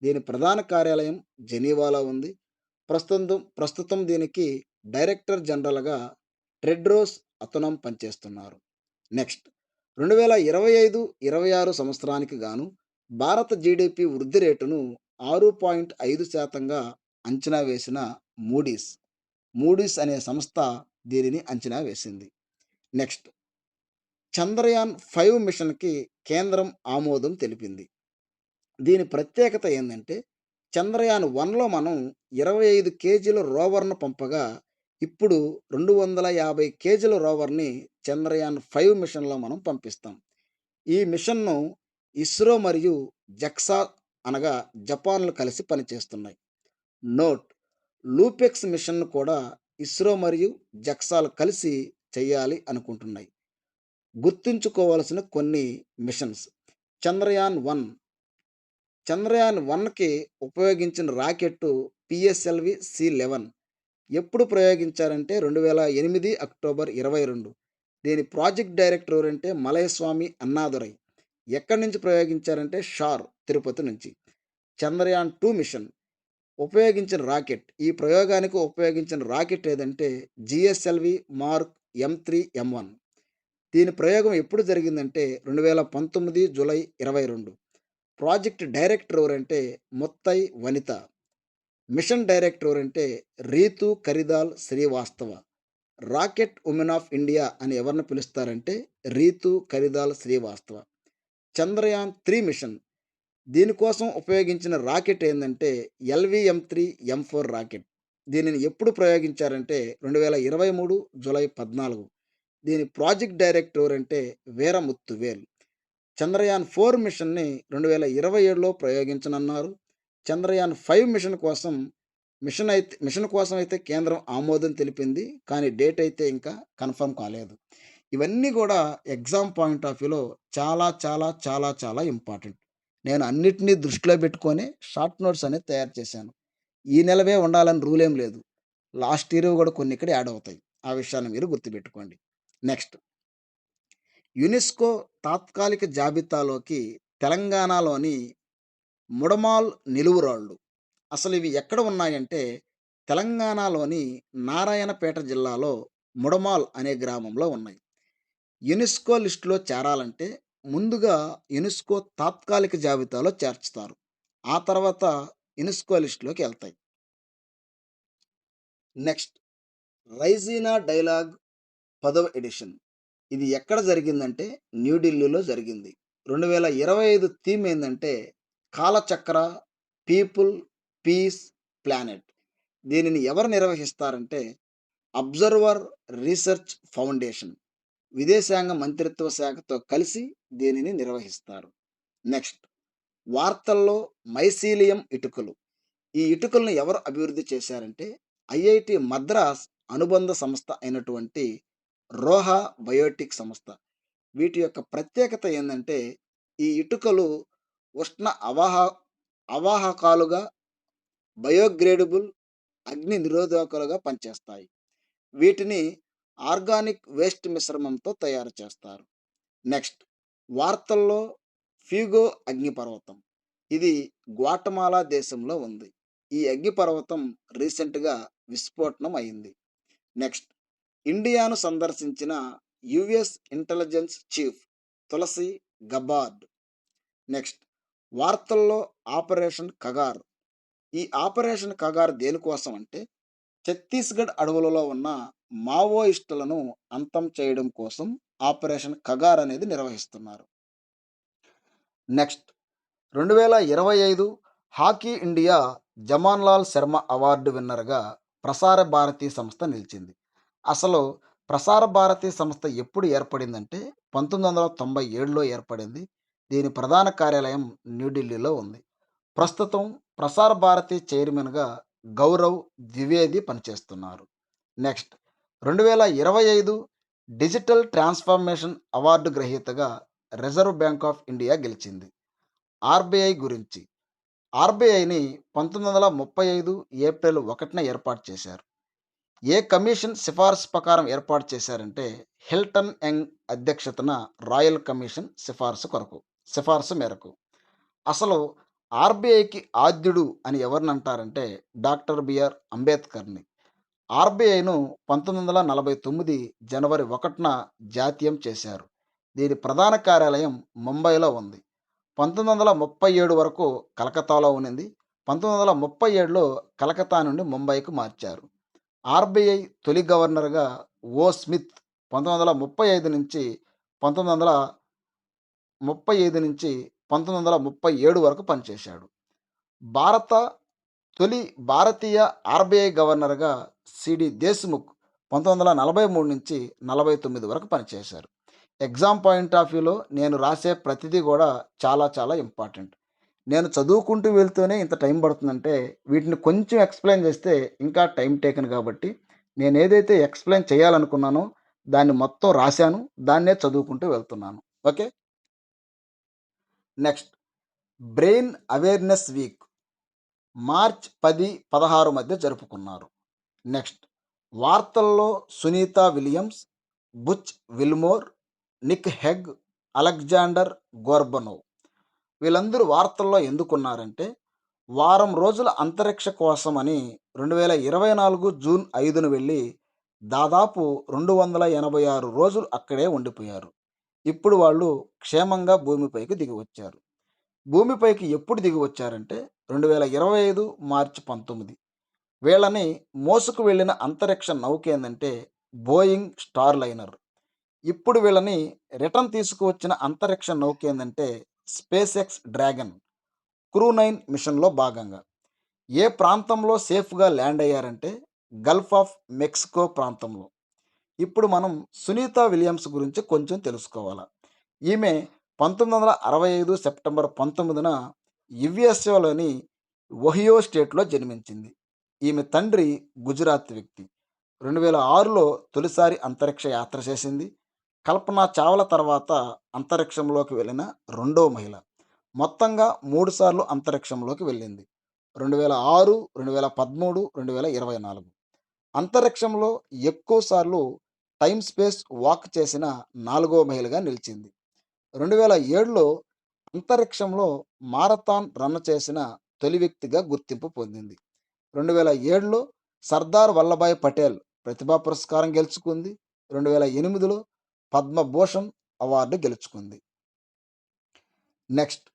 దీని ప్రధాన కార్యాలయం జెనీవాలో ఉంది. ప్రస్తుతం దీనికి డైరెక్టర్ జనరల్‌గా టెడ్రోస్ అథనోమ్ పనిచేస్తున్నారు. నెక్స్ట్ 2025-26 సంవత్సరానికి గాను భారత జీడీపీ వృద్ధి రేటును 6.5%గా అంచనా వేసిన మూడీస్. మూడీస్ అనే సంస్థ దీనిని అంచనా వేసింది. నెక్స్ట్ చంద్రయాన్ 5 మిషన్‌కి కేంద్రం ఆమోదం తెలిపింది. దీని ప్రత్యేకత ఏందంటే చంద్రయాన్ 1లో మనం 25 కేజీల రోవర్‌ను పంపగా, ఇప్పుడు 250 కేజీల రోవర్‌ని చంద్రయాన్ 5 మిషన్‌లో మనం పంపిస్తాం. ఈ మిషన్‌ను ఇస్రో మరియు జెక్సా అనగా జపాన్‌లు కలిసి పనిచేస్తున్నాయి. నోట్: లూపెక్స్ మిషన్‌ను కూడా ఇస్రో మరియు జెక్సాలు కలిసి చేయాలి అనుకుంటున్నాయి. గుర్తుంచుకోవాల్సిన కొన్ని మిషన్స్. చంద్రయాన్ 1. చంద్రయాన్ 1కి ఉపయోగించిన రాకెట్టు పిఎస్ఎల్వి సి-11 ఎప్పుడు ప్రయోగించారంటే 2008 అక్టోబర్ 22. దీని ప్రాజెక్ట్ డైరెక్టర్ ఎవరంటే మలయస్వామి అన్నాదురై. ఎక్కడి నుంచి ప్రయోగించారంటే షార్ తిరుపతి నుంచి. చంద్రయాన్ 2 మిషన్ ఉపయోగించిన రాకెట్, ఈ ప్రయోగానికి ఉపయోగించిన రాకెట్ ఏదంటే జిఎస్ఎల్వి మార్క్ M3M1. దీని ప్రయోగం ఎప్పుడు జరిగిందంటే 2019 జూలై 22. ప్రాజెక్ట్ డైరెక్టర్ ఎవరంటే ముత్తై వనిత. మిషన్ డైరెక్టర్ ఎవరంటే Ritu Karidhal Srivastava. Rocket woman of India అని ఎవరిని పిలుస్తారంటే రీతు కరిదాల్ శ్రీవాస్తవ. చంద్రయాన్ 3 మిషన్ దీనికోసం ఉపయోగించిన రాకెట్ ఏందంటే ఎల్‌విఎం-3 ఎం4 రాకెట్. దీనిని ఎప్పుడు ప్రయోగించారంటే 2023 జూలై 14. దీని ప్రాజెక్ట్ డైరెక్టర్ ఎవరంటే వీరముత్తువేల్. చంద్రయాన్ 4 మిషన్‌ని 2027లో ప్రయోగించనున్నారు. చంద్రయాన్ 5 మిషన్ కోసం అయితే కేంద్రం ఆమోదం తెలిపింది. కానీ డేట్ అయితే ఇంకా కన్ఫర్మ్ కాలేదు. ఇవన్నీ గూడా ఎగ్జామ్ పాయింట్ ఆఫ్ వ్యూలో చాలా, చాలా, చాలా, చాలా ఇంపార్టెంట్. నేను అన్నిటిని దృష్టిలో పెట్టుకొనే షార్ట్ నోట్స్ అనేది తయారు చేశాను. ఈ నెలవే ఉండాలని రూల్ ఏం లేదు. లాస్ట్ ఇయర్‌వి గూడా కొన్ని ఇక్కడ యాడ్ అవుతాయి. ఆ విషయాన్ని మీరు గుర్తుపెట్టుకోండి. నెక్స్ట్ యునెస్కో తాత్కాలిక జాబితాలోకి తెలంగాణలోని ముడమాల్ నిలువురాళ్ళు. అసలివి ఎక్కడ ఉన్నాయంటే, తెలంగాణలోని నారాయణపేట జిల్లాలో ముడమాల్ అనే గ్రామంలో ఉన్నాయి. యునెస్కో లిస్ట్‌లో చేరాలంటే, ముందుగా యునెస్కో తాత్కాలిక జాబితాలో చేర్చుతారు. ఆ తర్వాత యునెస్కో లిస్ట్‌లోకి ఎళ్తాయి. నెక్స్ట్ రైజీనా డైలాగ్ 10వ ఎడిషన్. ఇది ఎక్కడ జరిగిందంటే, న్యూఢిల్లీలో జరిగింది. 2025 థీమ్ ఏందంటే, కాలచక్ర, పీపుల్, పీస్, ప్లానెట్. దీనిని ఎవరు నిర్వహిస్తారంటే, అబ్జర్వర్ రీసెర్చ్ ఫౌండేషన్. విదేశాంగ మంత్రిత్వ శాఖతో కలిసి దీనిని నిర్వహిస్తారు. నెక్స్ట్ వార్తల్లో మైసీలియం ఇటుకలు. ఈ ఇటుకలను ఎవరు అభివృద్ధి చేశారంటే, ఐఐటి మద్రాస్ అనుబంధ సంస్థ అయినటువంటి రోహా బయోటిక్ సంస్థ. వీటి యొక్క ప్రత్యేకత ఏందంటే, ఈ ఇటుకలు ఉష్ణ అవాహకాలుగా, బయోగ్రేడబుల్, అగ్ని నిరోధకులుగా పనిచేస్తాయి. వీటిని ఆర్గానిక్ వేస్ట్ మిశ్రమంతో తయారు చేస్తారు. నెక్స్ట్ వార్తల్లో ఫ్యూగో అగ్నిపర్వతం. ఇది గ్వాటమాలా దేశంలో ఉంది. ఈ అగ్నిపర్వతం రీసెంట్‌గా విస్ఫోటనం అయింది. నెక్స్ట్ ఇండియాను సందర్శించిన US intelligence chief Tulsi Gabbard. Next వార్తల్లో ఆపరేషన్ కగార్. ఈ ఆపరేషన్ కగార్ దేనికోసం అంటే ఛత్తీస్‌గఢ్ అడవులలో ఉన్న మావోయిస్టులను అంతం చేయడం కోసం ఆపరేషన్ కగార్ అనేది నిర్వహిస్తున్నారు. Next 2025 hockey India Jamanlal Sharma award విన్నర్‌గా ప్రసార భారతి సంస్థ నిలిచింది. అసలు ప్రసార భారతి సంస్థ ఎప్పుడు ఏర్పడిందంటే 1997లో ఏర్పడింది. దీని ప్రధాన కార్యాలయం న్యూఢిల్లీలో ఉంది. ప్రస్తుతం ప్రసార భారతి చైర్మన్‌గా గౌరవ్ ద్వివేది పనిచేస్తున్నారు. నెక్స్ట్ 2025 డిజిటల్ ట్రాన్స్‌ఫర్మేషన్ అవార్డు గ్రహీతగా రిజర్వ్ బ్యాంక్ ఆఫ్ ఇండియా గెలిచింది. ఆర్‌బీఐ గురించి. ఆర్‌బీఐని 1935 ఏప్రిల్ 1న ఏర్పాటు చేశారు. ఏ కమిషన్ సిఫార్సు ప్రకారం ఏర్పాటు చేశారంటే హిల్టన్ యంగ్ అధ్యక్షతన రాయల్ కమిషన్ సిఫార్సు మేరకు. అసలు ఆర్‌బీఐకి ఆద్యుడు అని ఎవరినంటారంటే డాక్టర్ బిఆర్ అంబేద్కర్‌ని. ఆర్‌బీఐను 1949 జనవరి 1న జాతీయం చేశారు. దీని ప్రధాన కార్యాలయం ముంబైలో ఉంది. 1937 వరకు కలకత్తాలో ఉన్నింది. 1937లో కలకత్తా నుండి ముంబైకి మార్చారు. ఆర్‌బీఐ తొలి గవర్నర్‌గా ఓ స్మిత్ 1935 నుంచి 1935 నుంచి 1937 వరకు పనిచేశాడు. భారత తొలి భారతీయ ఆర్‌బీఐ గవర్నర్‌గా సిడి దేశ్‌ముఖ్ 1943 నుంచి 49 వరకు పనిచేశారు. ఎగ్జామ్ పాయింట్ ఆఫ్ వ్యూలో నేను రాసే ప్రతిదీ కూడా చాలా చాలా ఇంపార్టెంట్. నేను చదువుకుంటూ వెళ్తూనే ఇంత టైం పడుతుందంటే వీటిని కొంచెం ఎక్స్‌ప్లెయిన్ చేస్తే ఇంకా టైం టేకెన్ కాబట్టి నేనేదైతే ఎక్స్‌ప్లెయిన్ చేయాలనుకున్నానో దాన్ని మొత్తం రాశాను. దాన్నే చదువుకుంటూ వెళ్తున్నాను. Okay. Next brain awareness week March 10, 16 మధ్య జరుపుకున్నారు. నెక్స్ట్ వార్తల్లో Sunita Williams, Butch Wilmore, Nick Hague, Alexander Gorbunov. వీళ్ళందరూ వార్తల్లో ఎందుకున్నారంటే వారం రోజుల అంతరిక్ష కోసమని 2024 జూన్ 5న వెళ్ళి దాదాపు 286 రోజులు అక్కడే ఉండిపోయారు. ఇప్పుడు వాళ్ళు క్షేమంగా భూమిపైకి దిగి వచ్చారు. భూమిపైకి ఎప్పుడు దిగి వచ్చారంటే 2025 మార్చి 19. వీళ్ళని మోసుకు వెళ్ళిన అంతరిక్ష నౌక ఏందంటే బోయింగ్ స్టార్ లైనర్. ఇప్పుడు వీళ్ళని రిటర్న్ తీసుకువచ్చిన అంతరిక్ష నౌక ఏందంటే స్పేస్ ఎక్స్ డ్రాగన్ క్రూ 9 మిషన్‌లో భాగంగా. ఏ ప్రాంతంలో సేఫ్‌గా ల్యాండ్ అయ్యారంటే గల్ఫ్ ఆఫ్ మెక్సికో ప్రాంతంలో. ఇప్పుడు మనం సునీత విలియమ్స్ గురించి కొంచెం తెలుసుకోవాలా. ఈమె 1965 సెప్టెంబర్ 19న యుఎస్ఏలోని ఒహియో స్టేట్‌లో జన్మించింది. ఈమె తండ్రి గుజరాత్ వ్యక్తి. 2006లో తొలిసారి అంతరిక్ష యాత్ర చేసింది. కల్పన చావ్లా తర్వాత అంతరిక్షంలోకి వెళ్ళిన రెండో మహిళ. మొత్తంగా 3 సార్లు అంతరిక్షంలోకి వెళ్ళింది. 2006, 2013, 2024. అంతరిక్షంలో ఎక్కువ సార్లు టైమ్ స్పేస్ వాక్ చేసిన నాలుగో మహిళగా నిలిచింది. 2007లో అంతరిక్షంలో మారథాన్ రన్ చేసిన తొలి వ్యక్తిగా గుర్తింపు పొందింది. 2007లో సర్దార్ వల్లభాయ్ పటేల్ ప్రతిభా పురస్కారం గెలుచుకుంది. 2008లో పద్మభూషణ్ అవార్డు గెలుచుకుంది. నెక్స్ట్,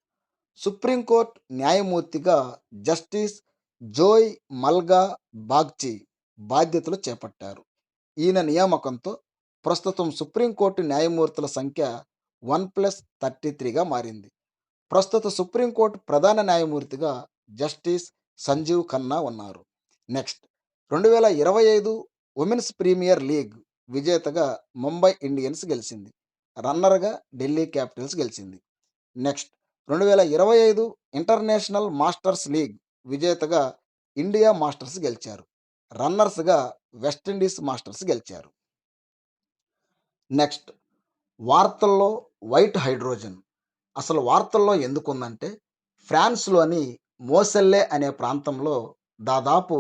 సుప్రీంకోర్టు న్యాయమూర్తిగా జస్టిస్ జోయ్ మల్గా బాగ్చి బాధ్యతలు చేపట్టారు. ఈయన నియామకంతో ప్రస్తుతం సుప్రీంకోర్టు న్యాయమూర్తుల సంఖ్య 1+33గా మారింది. ప్రస్తుత సుప్రీంకోర్టు ప్రధాన న్యాయమూర్తిగా జస్టిస్ సంజీవ్ ఖన్నా ఉన్నారు. నెక్స్ట్, 2025 ఉమెన్స్ ప్రీమియర్ లీగ్ విజేతగా ముంబై ఇండియన్స్ గెలిచింది. రన్నర్గా ఢిల్లీ క్యాపిటల్స్ గెలిచింది. నెక్స్ట్, 2025 ఇంటర్నేషనల్ మాస్టర్స్ లీగ్ విజేతగా ఇండియా మాస్టర్స్ గెలిచారు. రన్నర్స్గా వెస్టిండీస్ మాస్టర్స్ గెలిచారు. నెక్స్ట్, వార్తల్లో వైట్ హైడ్రోజన్. అసలు వార్తల్లో ఎందుకుందంటే ఫ్రాన్స్లోని మోసెల్లే అనే ప్రాంతంలో దాదాపు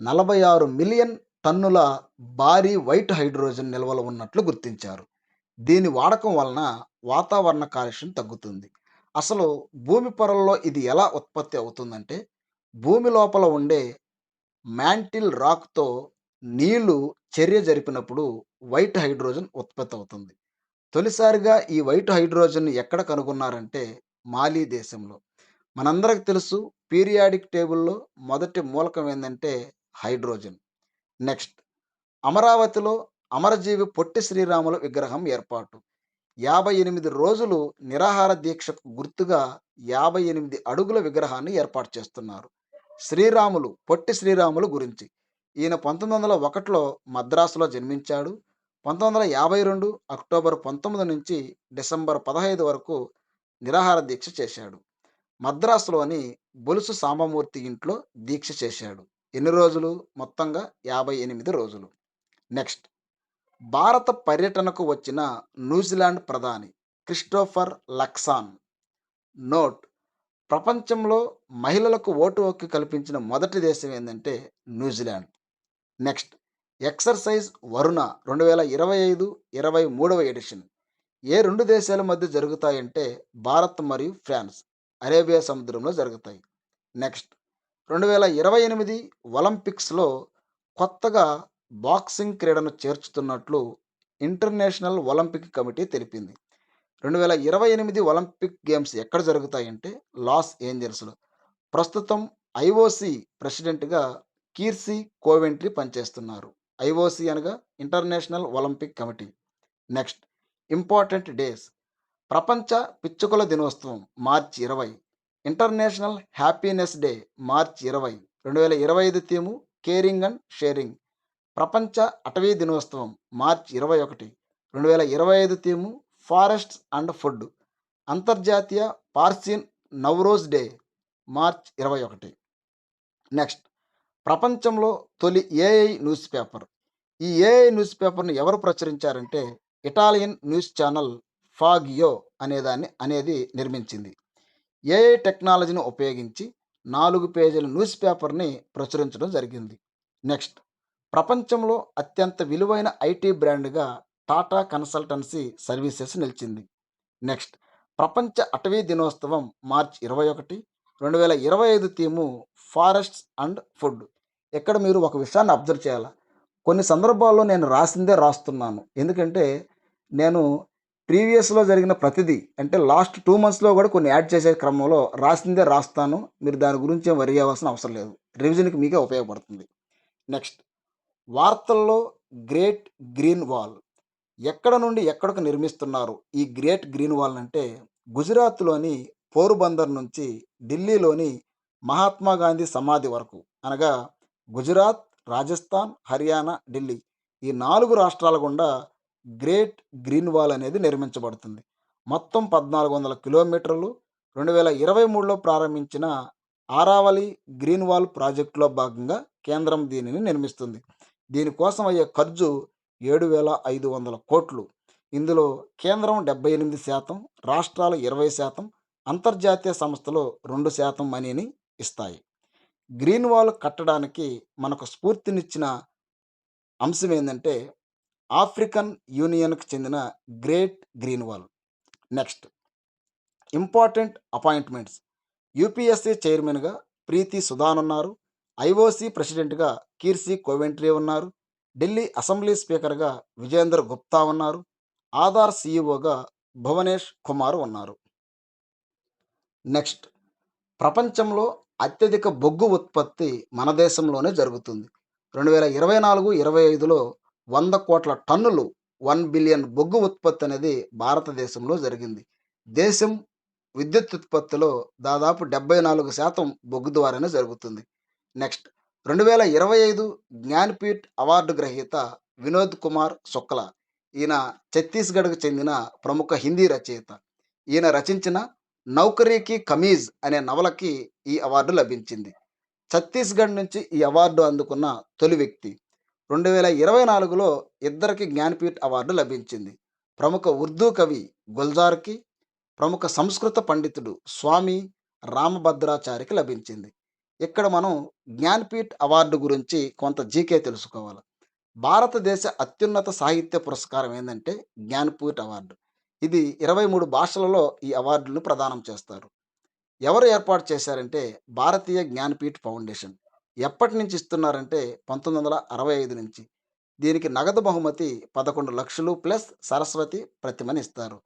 46 మిలియన్ టన్నుల భారీ వైట్ హైడ్రోజన్ నిల్వలు ఉన్నట్లు గుర్తించారు. దీని వాడకం వలన వాతావరణ కాలుష్యం తగ్గుతుంది. అసలు భూమి పొరల్లో ఇది ఎలా ఉత్పత్తి అవుతుందంటే భూమి లోపల ఉండే మ్యాంటిల్ రాక్‌తో నీళ్లు చర్య జరిపినప్పుడు వైట్ హైడ్రోజన్ ఉత్పత్తి అవుతుంది. తొలిసారిగా ఈ వైట్ హైడ్రోజన్‌ని ఎక్కడ కనుగొన్నారంటే మాలి దేశంలో. మనందరికి తెలుసు పీరియాడిక్ టేబుల్‌లో మొదటి మూలకం ఏందంటే హైడ్రోజన్. నెక్స్ట్, అమరావతిలో అమరజీవి పొట్టి శ్రీరాములు విగ్రహం ఏర్పాటు. 58 రోజులు నిరాహార దీక్షకు గుర్తుగా 58 అడుగుల విగ్రహాన్ని ఏర్పాటు చేస్తున్నారు. పొట్టి శ్రీరాములు గురించి. ఈయన 1901లో మద్రాసులో జన్మించాడు. 1952 అక్టోబర్ 19 నుంచి డిసెంబర్ 15 వరకు నిరాహార దీక్ష చేశాడు. మద్రాసులోని బొలుసు సాంబమూర్తి ఇంట్లో దీక్ష చేశాడు. ఎన్ని రోజులు? మొత్తంగా 58 రోజులు. నెక్స్ట్, భారత పర్యటనకు వచ్చిన న్యూజిలాండ్ ప్రధాని క్రిస్టోఫర్ లక్సాన్. నోట్: ప్రపంచంలో మహిళలకు ఓటు హక్కు కల్పించిన మొదటి దేశం ఏంటంటే న్యూజిలాండ్. నెక్స్ట్, ఎక్సర్సైజ్ వరుణ 2025-23వ ఎడిషన్ ఏ రెండు దేశాల మధ్య జరుగుతాయంటే భారత్ మరియు ఫ్రాన్స్ అరేబియా సముద్రంలో జరుగుతాయి. నెక్స్ట్, 2028 ఒలింపిక్స్లో కొత్తగా బాక్సింగ్ క్రీడను చేర్చుతున్నట్లు ఇంటర్నేషనల్ ఒలింపిక్ కమిటీ తెలిపింది. 2028 ఒలింపిక్ గేమ్స్ ఎక్కడ జరుగుతాయంటే లాస్ ఏంజల్స్లో. ప్రస్తుతం ఐఓసి ప్రెసిడెంట్గా కీర్సీ కోవెంట్రీ పనిచేస్తున్నారు. ఐఓసి అనగా international Olympic committee. Next, important days. ప్రపంచ పిచ్చుకల దినోత్సవం మార్చి 20. International happiness day March 20. 2025 theme caring and sharing. ప్రపంచ అటవీ దినోత్సవం మార్చి 21. 2025 థీము ఫారెస్ట్స్ అండ్ ఫుడ్. అంతర్జాతీయ పార్సీన్ నవ్రోజ్ డే మార్చి 21. నెక్స్ట్, ప్రపంచంలో తొలి ఏఐ న్యూస్ పేపర్. ఈ ఏఐ న్యూస్ పేపర్ని ఎవరు ప్రచురించారంటే ఇటాలియన్ న్యూస్ ఛానల్ ఫాగియో అనేది నిర్మించింది. ఏఐ టెక్నాలజీని ఉపయోగించి 4 పేజీల న్యూస్ పేపర్ని ప్రచురించడం జరిగింది. నెక్స్ట్, ప్రపంచంలో అత్యంత విలువైన ఐటీ బ్రాండ్గా టాటా కన్సల్టెన్సీ సర్వీసెస్ నిలిచింది. నెక్స్ట్, ప్రపంచ అటవీ దినోత్సవం మార్చి 21. 2025 థీము ఫారెస్ట్స్ అండ్ ఫుడ్. ఇక్కడ మీరు ఒక విషయాన్ని అబ్జర్వ్ చేయాలి. కొన్ని సందర్భాల్లో నేను రాసిందే రాస్తున్నాను. ఎందుకంటే నేను ప్రీవియస్‌లో జరిగిన ప్రతిదీ అంటే లాస్ట్ 2 మంత్స్‌లో కూడా కొన్ని యాడ్ చేసే క్రమంలో రాసిందే రాస్తాను. మీరు దాని గురించి ఏం వరీ అవ్వాల్సిన అవసరం లేదు. రివిజన్‌కి మీకే ఉపయోగపడుతుంది. నెక్స్ట్, వార్తల్లో గ్రేట్ గ్రీన్ వాల్ ఎక్కడ నుండి ఎక్కడికి నిర్మిస్తున్నారు ఈ గ్రేట్ గ్రీన్ వాల్ అంటే గుజరాత్లోని పోరుబందర్ నుంచి ఢిల్లీలోని మహాత్మా గాంధీ సమాధి వరకు అనగా గుజరాత్, రాజస్థాన్, హర్యానా, ఢిల్లీ ఈ 4 రాష్ట్రాల గుండా గ్రేట్ గ్రీన్ వాల్ అనేది నిర్మించబడుతుంది. మొత్తం 1400 కిలోమీటర్లు. 2023లో ప్రారంభించిన ఆరావళి గ్రీన్ వాల్ ప్రాజెక్టులో భాగంగా కేంద్రం దీనిని నిర్మిస్తుంది. దీనికోసం అయ్యే ఖర్చు 7,500 కోట్లు. ఇందులో కేంద్రం 78%, రాష్ట్రాలు 20%, అంతర్జాతీయ సంస్థలు 2% మనీని ఇస్తాయి. గ్రీన్ వాల్ కట్టడానికి మనకు స్ఫూర్తినిచ్చిన అంశం ఏందంటే ఆఫ్రికన్ యూనియన్‌కి చెందిన great green wall. Next important appointments. UPSC చైర్మన్‌గా ప్రీతి సుదాన్ ఉన్నారు. ఐఓసీ ప్రెసిడెంట్‌గా కీర్తి కోవెంట్రీ ఉన్నారు. ఢిల్లీ అసెంబ్లీ స్పీకర్‌గా విజేందర్ గుప్తా ఉన్నారు. ఆధార్ సీఈఓగా భువనేష్ కుమార్ ఉన్నారు. నెక్స్ట్ ప్రపంచంలో అత్యధిక బొగ్గు ఉత్పత్తి మన దేశంలోనే జరుగుతుంది. 2024-25లో 100 కోట్ల టన్నులు 1 బిలియన్ బొగ్గు ఉత్పత్తి అనేది భారతదేశంలో జరిగింది. దేశం విద్యుత్ ఉత్పత్తిలో దాదాపు 74% బొగ్గు ద్వారానే జరుగుతుంది. నెక్స్ట్ 2025 జ్ఞాన్‌పీఠ్ అవార్డు గ్రహీత వినోద్ కుమార్ శుక్లా. ఈయన ఛత్తీస్‌గఢ్‌కు చెందిన ప్రముఖ హిందీ రచయిత. ఈయన రచించిన 'నౌకరీకి కమీజ్' అనే నవలకి ఈ అవార్డు లభించింది. ఛత్తీస్‌గఢ్ నుంచి ఈ అవార్డు అందుకున్న తొలి వ్యక్తి. 2024లో ఇద్దరికి జ్ఞాన్‌పీఠ్ అవార్డు లభించింది. ప్రముఖ ఉర్దూ కవి గుల్జార్‌కి, ప్రముఖ సంస్కృత పండితుడు స్వామి రామభద్రాచారికి లభించింది. ఇక్కడ మనం జ్ఞాన్‌పీఠ్ అవార్డు గురించి కొంత జీకే తెలుసుకోవాలి. భారతదేశ అత్యున్నత సాహిత్య పురస్కారం ఏందంటే జ్ఞాన్‌పీఠ్ అవార్డు. ఇది 23 భాషలలో ఈ అవార్డులను ప్రదానం చేస్తారు. ఎవరు ఏర్పాటు చేశారంటే భారతీయ జ్ఞాన్‌పీఠ్ ఫౌండేషన్. ఎప్పటి నుంచి ఇస్తున్నారంటే 1965 నుంచి. దీనికి నగదు బహుమతి 11,00,000 ప్లస్ సరస్వతి ప్రతిమని ఇస్తారు.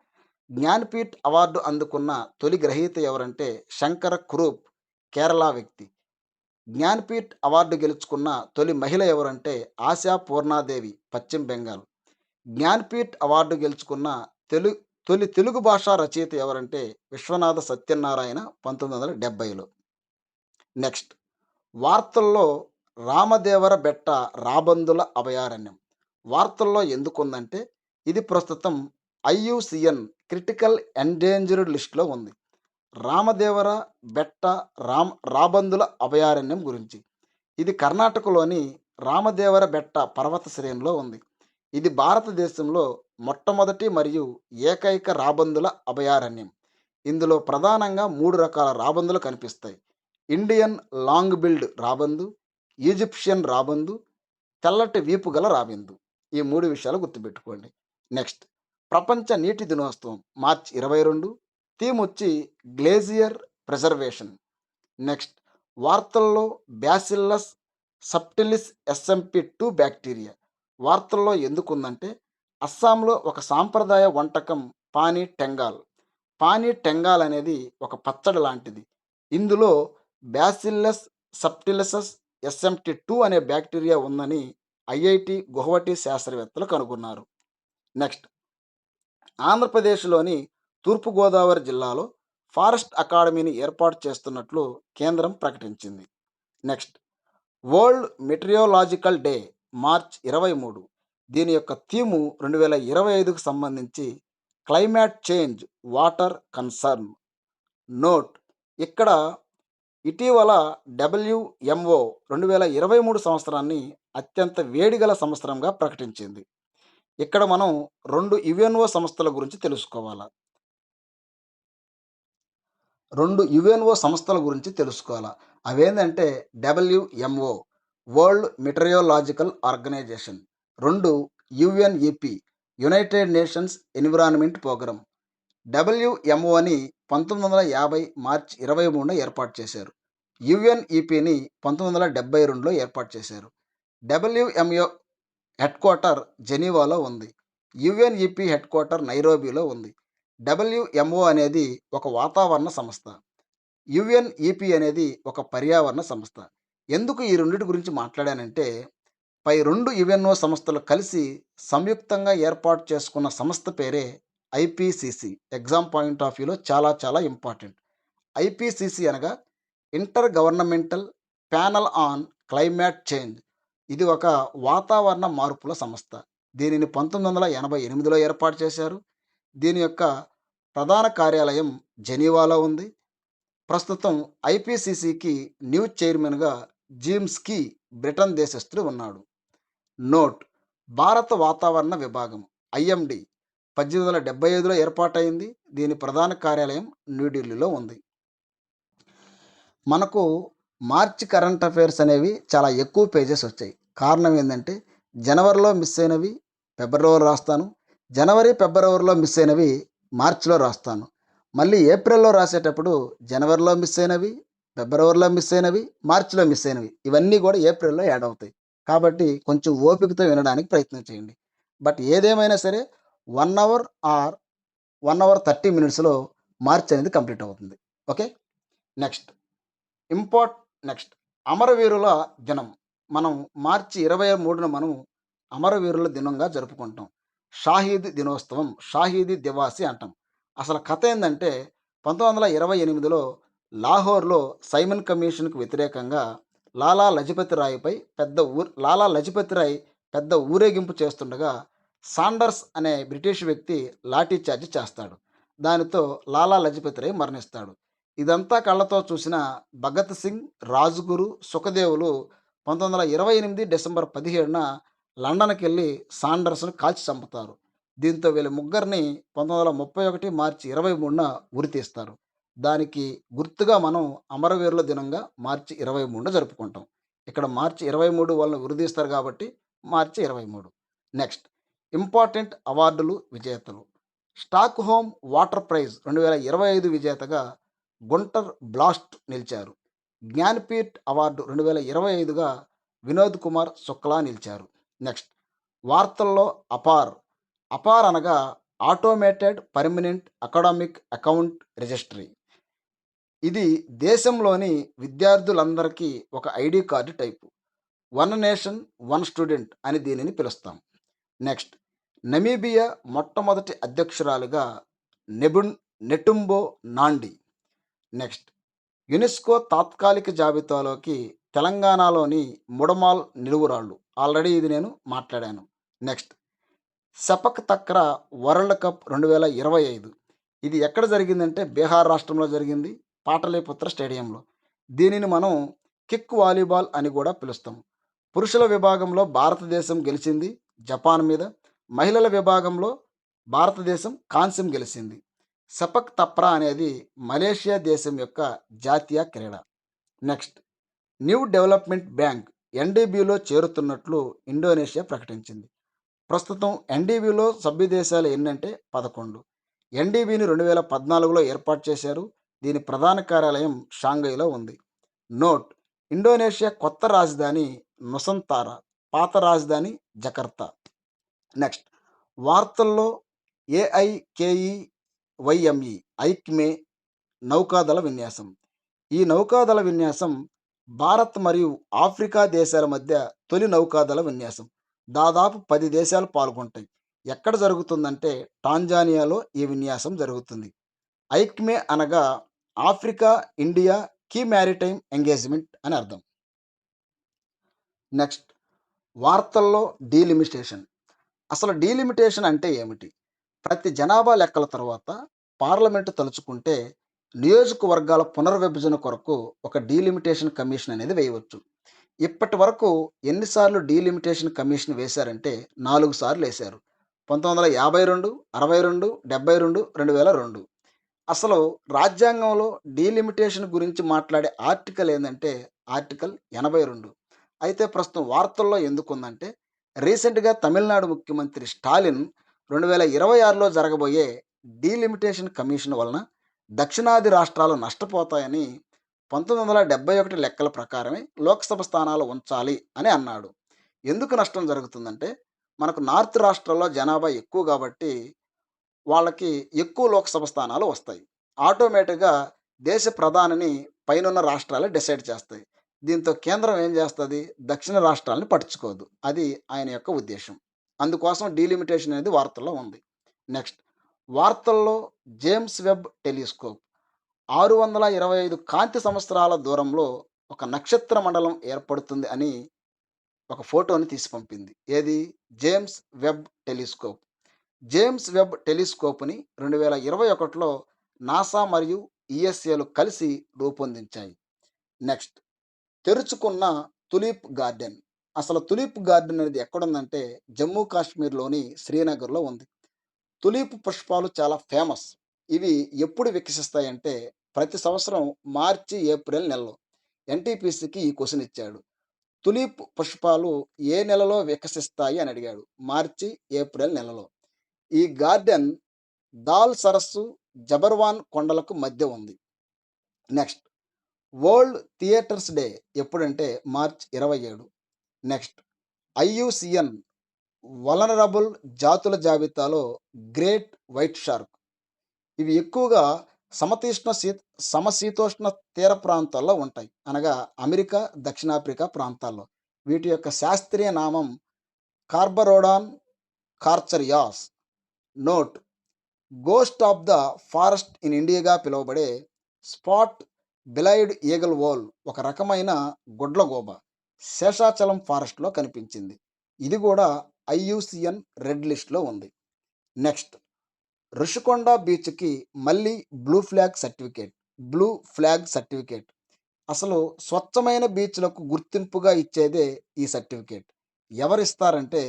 జ్ఞాన్‌పీఠ్ అవార్డు అందుకున్న తొలి గ్రహీత ఎవరంటే శంకర కురూప్, కేరళ వ్యక్తి. జ్ఞాన్‌పీఠ్ అవార్డు గెలుచుకున్న తొలి మహిళ ఎవరంటే ఆశా పూర్ణాదేవి, పశ్చిమ బెంగాల్. జ్ఞాన్‌పీఠ్ అవార్డు గెలుచుకున్న తెలు తొలి తెలుగు భాషా రచయిత ఎవరంటే విశ్వనాథ సత్యనారాయణ 1970లో. నెక్స్ట్ వార్తల్లో రామదేవర బెట్ట రాబందుల అభయారణ్యం. వార్తల్లో ఎందుకుందంటే ఇది ప్రస్తుతం ఐయూసీఎన్ క్రిటికల్ ఎండేంజర్డ్ లిస్ట్‌లో ఉంది. రామదేవర బెట్ట రాబందుల అభయారణ్యం గురించి. ఇది కర్ణాటకలోని రామదేవర బెట్ట పర్వత శ్రేణిలో ఉంది. ఇది భారతదేశంలో మొట్టమొదటి మరియు ఏకైక రాబందుల అభయారణ్యం. ఇందులో ప్రధానంగా 3 రకాల రాబందులు కనిపిస్తాయి. ఇండియన్ లాంగ్ బిల్డ్ రాబందు, ఈజిప్షియన్ రాబందు, తెల్లటి వీపు గల రాబందు. ఈ 3 విషయాలు గుర్తుపెట్టుకోండి. నెక్స్ట్ ప్రపంచ నీటి దినోత్సవం మార్చి 22. థీమ్ వచ్చి గ్లేజియర్ ప్రిజర్వేషన్. నెక్స్ట్ వార్తల్లో బ్యాసిల్లస్ సబ్టిలిస్ ఎస్ఎంపి2 బ్యాక్టీరియా. వార్తల్లో ఎందుకుందంటే అస్సాంలో ఒక సాంప్రదాయ వంటకం పానీ టెంగాల్. పానీ టెంగాల్ అనేది ఒక పచ్చడి లాంటిది. ఇందులో బ్యాసిల్లస్ సబ్టిలిసస్ ఎస్ఎంటి2 అనే బ్యాక్టీరియా ఉందని ఐఐటి గుహవటి శాస్త్రవేత్తలు కనుగొన్నారు. నెక్స్ట్ ఆంధ్రప్రదేశ్లోని తూర్పుగోదావరి జిల్లాలో ఫారెస్ట్ అకాడమీని ఏర్పాటు చేస్తున్నట్లు కేంద్రం ప్రకటించింది. Next world meteorological day March 23. దీని యొక్క థీము 2025కు సంబంధించి climate change water concern. Note ఇక్కడ ఇటీవల డబ్ల్యూఎంఓ 2023 సంవత్సరాన్ని అత్యంత వేడిగల సంవత్సరంగా ప్రకటించింది. ఇక్కడ మనం 2 యుఎన్ఓ సంస్థల గురించి తెలుసుకోవాలా. 2 యుఎన్ఓ సంస్థల గురించి తెలుసుకోవాలా. అవేంటంటే WMO world meteorological organisation. 2 UNEP united nations environment programme. డబ్ల్యూఎంఓని 1950 మార్చి 23న ఏర్పాటు చేశారు. యుఎన్ఈపిని 1972లో ఏర్పాటు చేశారు. డబ్ల్యూఎంఓ హెడ్ క్వార్టర్ జెనీవాలో ఉంది. యుఎన్ఈపి హెడ్ క్వార్టర్ నైరోబీలో ఉంది. డబ్ల్యూఎంఓ అనేది ఒక వాతావరణ సంస్థ. యుఎన్ఈపి అనేది ఒక పర్యావరణ సంస్థ. ఎందుకు ఈ రెండిటి గురించి మాట్లాడానంటే పై 2 యుఎన్ఓ సంస్థలు కలిసి సంయుక్తంగా ఏర్పాటు చేసుకున్న సంస్థ పేరే ఐపీసీసీ. ఎగ్జామ్ పాయింట్ ఆఫ్ వ్యూలో చాలా చాలా ఇంపార్టెంట్. ఐపీసీసీ అనగా inter governmental panel on climate change. ఇది ఒక వాతావరణ మార్పుల సంస్థ. దీనిని 1988లో ఏర్పాటు చేశారు. దీని యొక్క ప్రధాన కార్యాలయం జెనీవాలో ఉంది. ప్రస్తుతం ఐపీసీసీకి న్యూ చైర్మన్‌గా జీమ్స్‌కి బ్రిటన్ దేశస్థుడు ఉన్నాడు. నోట్: భారత వాతావరణ విభాగం ఐఎండీ 1875లో ఏర్పాటైంది. దీని ప్రధాన కార్యాలయం న్యూఢిల్లీలో ఉంది. మనకు మార్చి కరెంట్ అఫైర్స్ అనేవి చాలా ఎక్కువ పేజెస్ వచ్చాయి. కారణం ఏందంటే, జనవరిలో మిస్ అయినవి ఫిబ్రవరిలో రాస్తాను. జనవరి, ఫిబ్రవరిలో మిస్ అయినవి మార్చిలో రాస్తాను. మళ్ళీ ఏప్రిల్‌లో రాసేటప్పుడు జనవరిలో మిస్ అయినవి, ఫిబ్రవరిలో మిస్ అయినవి, మార్చిలో మిస్ అయినవి ఇవన్నీ కూడా ఏప్రిల్‌లో యాడ్ అవుతాయి. కాబట్టి కొంచెం ఓపికతో వినడానికి ప్రయత్నం చేయండి. బట్ ఏదేమైనా సరే 1 అవర్ ఆర్ 1 అవర్ 30 మినిట్స్‌లో మార్చ్ అనేది కంప్లీట్ అవుతుంది. ఓకే. నెక్స్ట్ ఇంపార్ట్ నెక్స్ట్ అమరవీరుల దినం. మనం మార్చి 23న మనం అమరవీరుల దినంగా జరుపుకుంటాం. షాహీద్ దినోత్సవం, షాహీదీ దివాసి అంటాం. అసలు కథ ఏందంటే 1928లో లాహోర్‌లో సైమన్ కమిషన్‌కు వ్యతిరేకంగా లాలా లజపతి రాయ్ పెద్ద ఊరేగింపు చేస్తుండగా సాండర్స్ అనే బ్రిటిష్ వ్యక్తి లాఠీ చార్జ్ చేస్తాడు. దానితో లాలా లజపతి రాయ్ మరణిస్తాడు. ఇదంతా కళ్ళతో చూసిన భగత్ సింగ్, రాజ్‌గురు, సుఖదేవులు 1928 డిసెంబర్ 17న లండన్‌కెళ్ళి సాండర్స్‌ని కాల్చి చంపుతారు. దీంతో వీళ్ళ ముగ్గురిని 1931 మార్చి 23న ఉరితీస్తారు. దానికి గుర్తుగా మనం అమరవీరుల దినంగా మార్చి 23న జరుపుకుంటాం. ఇక్కడ మార్చి 23 వాళ్ళని ఉరితీస్తారు కాబట్టి మార్చి 23. నెక్స్ట్ ఇంపార్టెంట్ అవార్డులు, విజేతలు. స్టాక్‌హోమ్ వాటర్ ప్రైజ్ 2025 విజేతగా గుంటర్ బ్లాస్ట్ నిలిచారు. జ్ఞాన్‌పీఠ్ అవార్డు 2025గా వినోద్ కుమార్ శుక్లా నిలిచారు. నెక్స్ట్ వార్తల్లో అపార్. అపార్ అనగా automated permanent academic account registry. ఇది దేశంలోని విద్యార్థులందరికీ ఒక ID card type. One nation, one student అని దీనిని పిలుస్తాం. నెక్స్ట్ నమీబియా మొట్టమొదటి అధ్యక్షురాలిగా నెటుంబో నాండి. నెక్స్ట్ యునెస్కో తాత్కాలిక జాబితాలోకి తెలంగాణలోని ముడమాల్ నిలువురాళ్ళు. ఆల్రెడీ ఇది నేను మాట్లాడాను. Next sepak తక్రా world cup 2025. ఇది ఎక్కడ జరిగిందంటే బీహార్ రాష్ట్రంలో జరిగింది, పాటలీపుత్ర స్టేడియంలో. దీనిని మనం కిక్ వాలీబాల్ అని కూడా పిలుస్తాం. పురుషుల విభాగంలో భారతదేశం గెలిచింది జపాన్ మీద. మహిళల విభాగంలో భారతదేశం కాంస్యం గెలిచింది. సెపక్ తప్రా అనేది మలేషియా దేశం యొక్క జాతీయ క్రీడ. నెక్స్ట్ న్యూ డెవలప్మెంట్ బ్యాంక్ ఎన్డీబీలో చేరుతున్నట్లు ఇండోనేషియా ప్రకటించింది. ప్రస్తుతం ఎన్డీబీలో సభ్య దేశాలు ఎన్నంటే 11. ఎన్డీబీని 2014లో ఏర్పాటు చేశారు. దీని ప్రధాన కార్యాలయం షాంఘైలో ఉంది. నోట్: ఇండోనేషియా కొత్త రాజధాని నుసంతారా, పాత రాజధాని జకర్తా. నెక్స్ట్ వార్తల్లో ఏఐకేఈవైఎంఈ ఐక్మే నౌకాదళ విన్యాసం. ఈ నౌకాదళ విన్యాసం భారత్ మరియు ఆఫ్రికా దేశాల మధ్య తొలి నౌకాదళ విన్యాసం. దాదాపు 10 దేశాలు పాల్గొంటాయి. ఎక్కడ జరుగుతుందంటే టాంజానియాలో ఈ విన్యాసం జరుగుతుంది. ఐక్మే అనగా Africa India key maritime engagement అని అర్థం. నెక్స్ట్ వార్తల్లో డీలిమిటేషన్. అసలు డీలిమిటేషన్ అంటే ఏమిటి? ప్రతి జనాభా లెక్కల తర్వాత పార్లమెంటు తలుచుకుంటే నియోజకవర్గాల పునర్విభజన కొరకు ఒక డీలిమిటేషన్ కమిషన్ అనేది వేయవచ్చు. ఇప్పటి వరకు ఎన్నిసార్లు డీలిమిటేషన్ కమిషన్ వేశారంటే 4 సార్లు వేశారు. 1952, 62, 72, 2002. అసలు రాజ్యాంగంలో డీలిమిటేషన్ గురించి మాట్లాడే ఆర్టికల్ ఏందంటే ఆర్టికల్ 82. అయితే ప్రస్తుతం వార్తల్లో ఎందుకుందంటే రీసెంట్‌గా తమిళనాడు ముఖ్యమంత్రి స్టాలిన్ 2026లో జరగబోయే డీలిమిటేషన్ కమిషన్ వలన దక్షిణాది రాష్ట్రాలు నష్టపోతాయని 1971 లెక్కల ప్రకారమే లోక్సభ స్థానాలు ఉంచాలి అని అన్నాడు. ఎందుకు నష్టం జరుగుతుందంటే మనకు నార్త్ రాష్ట్రాల్లో జనాభా ఎక్కువ కాబట్టి వాళ్ళకి ఎక్కువ లోక్సభ స్థానాలు వస్తాయి. ఆటోమేటిక్‌గా దేశ ప్రధానిని పైనున్న రాష్ట్రాలే డిసైడ్ చేస్తాయి. దీంతో కేంద్రం ఏం చేస్తది? దక్షిణ రాష్ట్రాలను పట్టించుకోదు. అది ఆయన యొక్క ఉద్దేశ్యం. అందుకోసం డీలిమిటేషన్ అనేది వార్తల్లో ఉంది. నెక్స్ట్ వార్తల్లో జేమ్స్ వెబ్ టెలిస్కోప్ 625 కాంతి సంవత్సరాల దూరంలో ఒక నక్షత్ర మండలం ఏర్పడుతుంది అని ఒక ఫోటోని తీసి పంపింది. ఏది? James Webb telescope. James Webb టెలిస్కోప్‌ని 2021లో నాసా మరియు యూఎస్ఏలు కలిసి రూపొందించాయి. నెక్స్ట్ తెరుచుకున్న తులిప్ గార్డెన్. అసలు తులిప్ గార్డెన్ అనేది ఎక్కడుందంటే జమ్మూ కాశ్మీర్‌లోని శ్రీనగర్‌లో ఉంది. తులిప్ పుష్పాలు చాలా ఫేమస్. ఇవి ఎప్పుడు వికసిస్తాయంటే ప్రతి సంవత్సరం మార్చి, ఏప్రిల్ నెలలో. ఎన్‌టీపీసీకి ఈ క్వెషన్ ఇచ్చాడు. తులిప్ పుష్పాలు ఏ నెలలో వికసిస్తాయి అని అడిగాడు. మార్చి, ఏప్రిల్ నెలలో. ఈ గార్డెన్ దాల్ సరస్సు, జబర్వాన్ కొండలకు మధ్య ఉంది. నెక్స్ట్ వరల్డ్ థియేటర్స్ డే ఎప్పుడంటే మార్చ్ 27. నెక్స్ట్ ఐయూసీఎన్ వలనరబుల్ జాతుల జాబితాలో గ్రేట్ వైట్ షార్క్. ఇవి ఎక్కువగా సమతీష్ణ శీ సమశీతోష్ణ తీర ప్రాంతాల్లో ఉంటాయి. అనగా అమెరికా, దక్షిణాఫ్రికా ప్రాంతాల్లో. వీటి యొక్క శాస్త్రీయ నామం carcharodon carcharias. Note ghost of the forest in ఇండియాగా పిలువబడే స్పాట్ బిలైడ్ ఈగల్ వోల్ ఒక రకమైన గుడ్లగూబ శేషాచలం ఫారెస్ట్లో కనిపించింది. ఇది కూడా ఐయూసిఎన్ రెడ్ లిస్ట్లో ఉంది. నెక్స్ట్ రుషికొండ బీచ్కి మళ్ళీ బ్లూ ఫ్లాగ్ సర్టిఫికేట్. అసలు స్వచ్ఛమైన బీచ్లకు గుర్తింపుగా ఇచ్చేదే ఈ సర్టిఫికేట్. ఎవరిస్తారంటే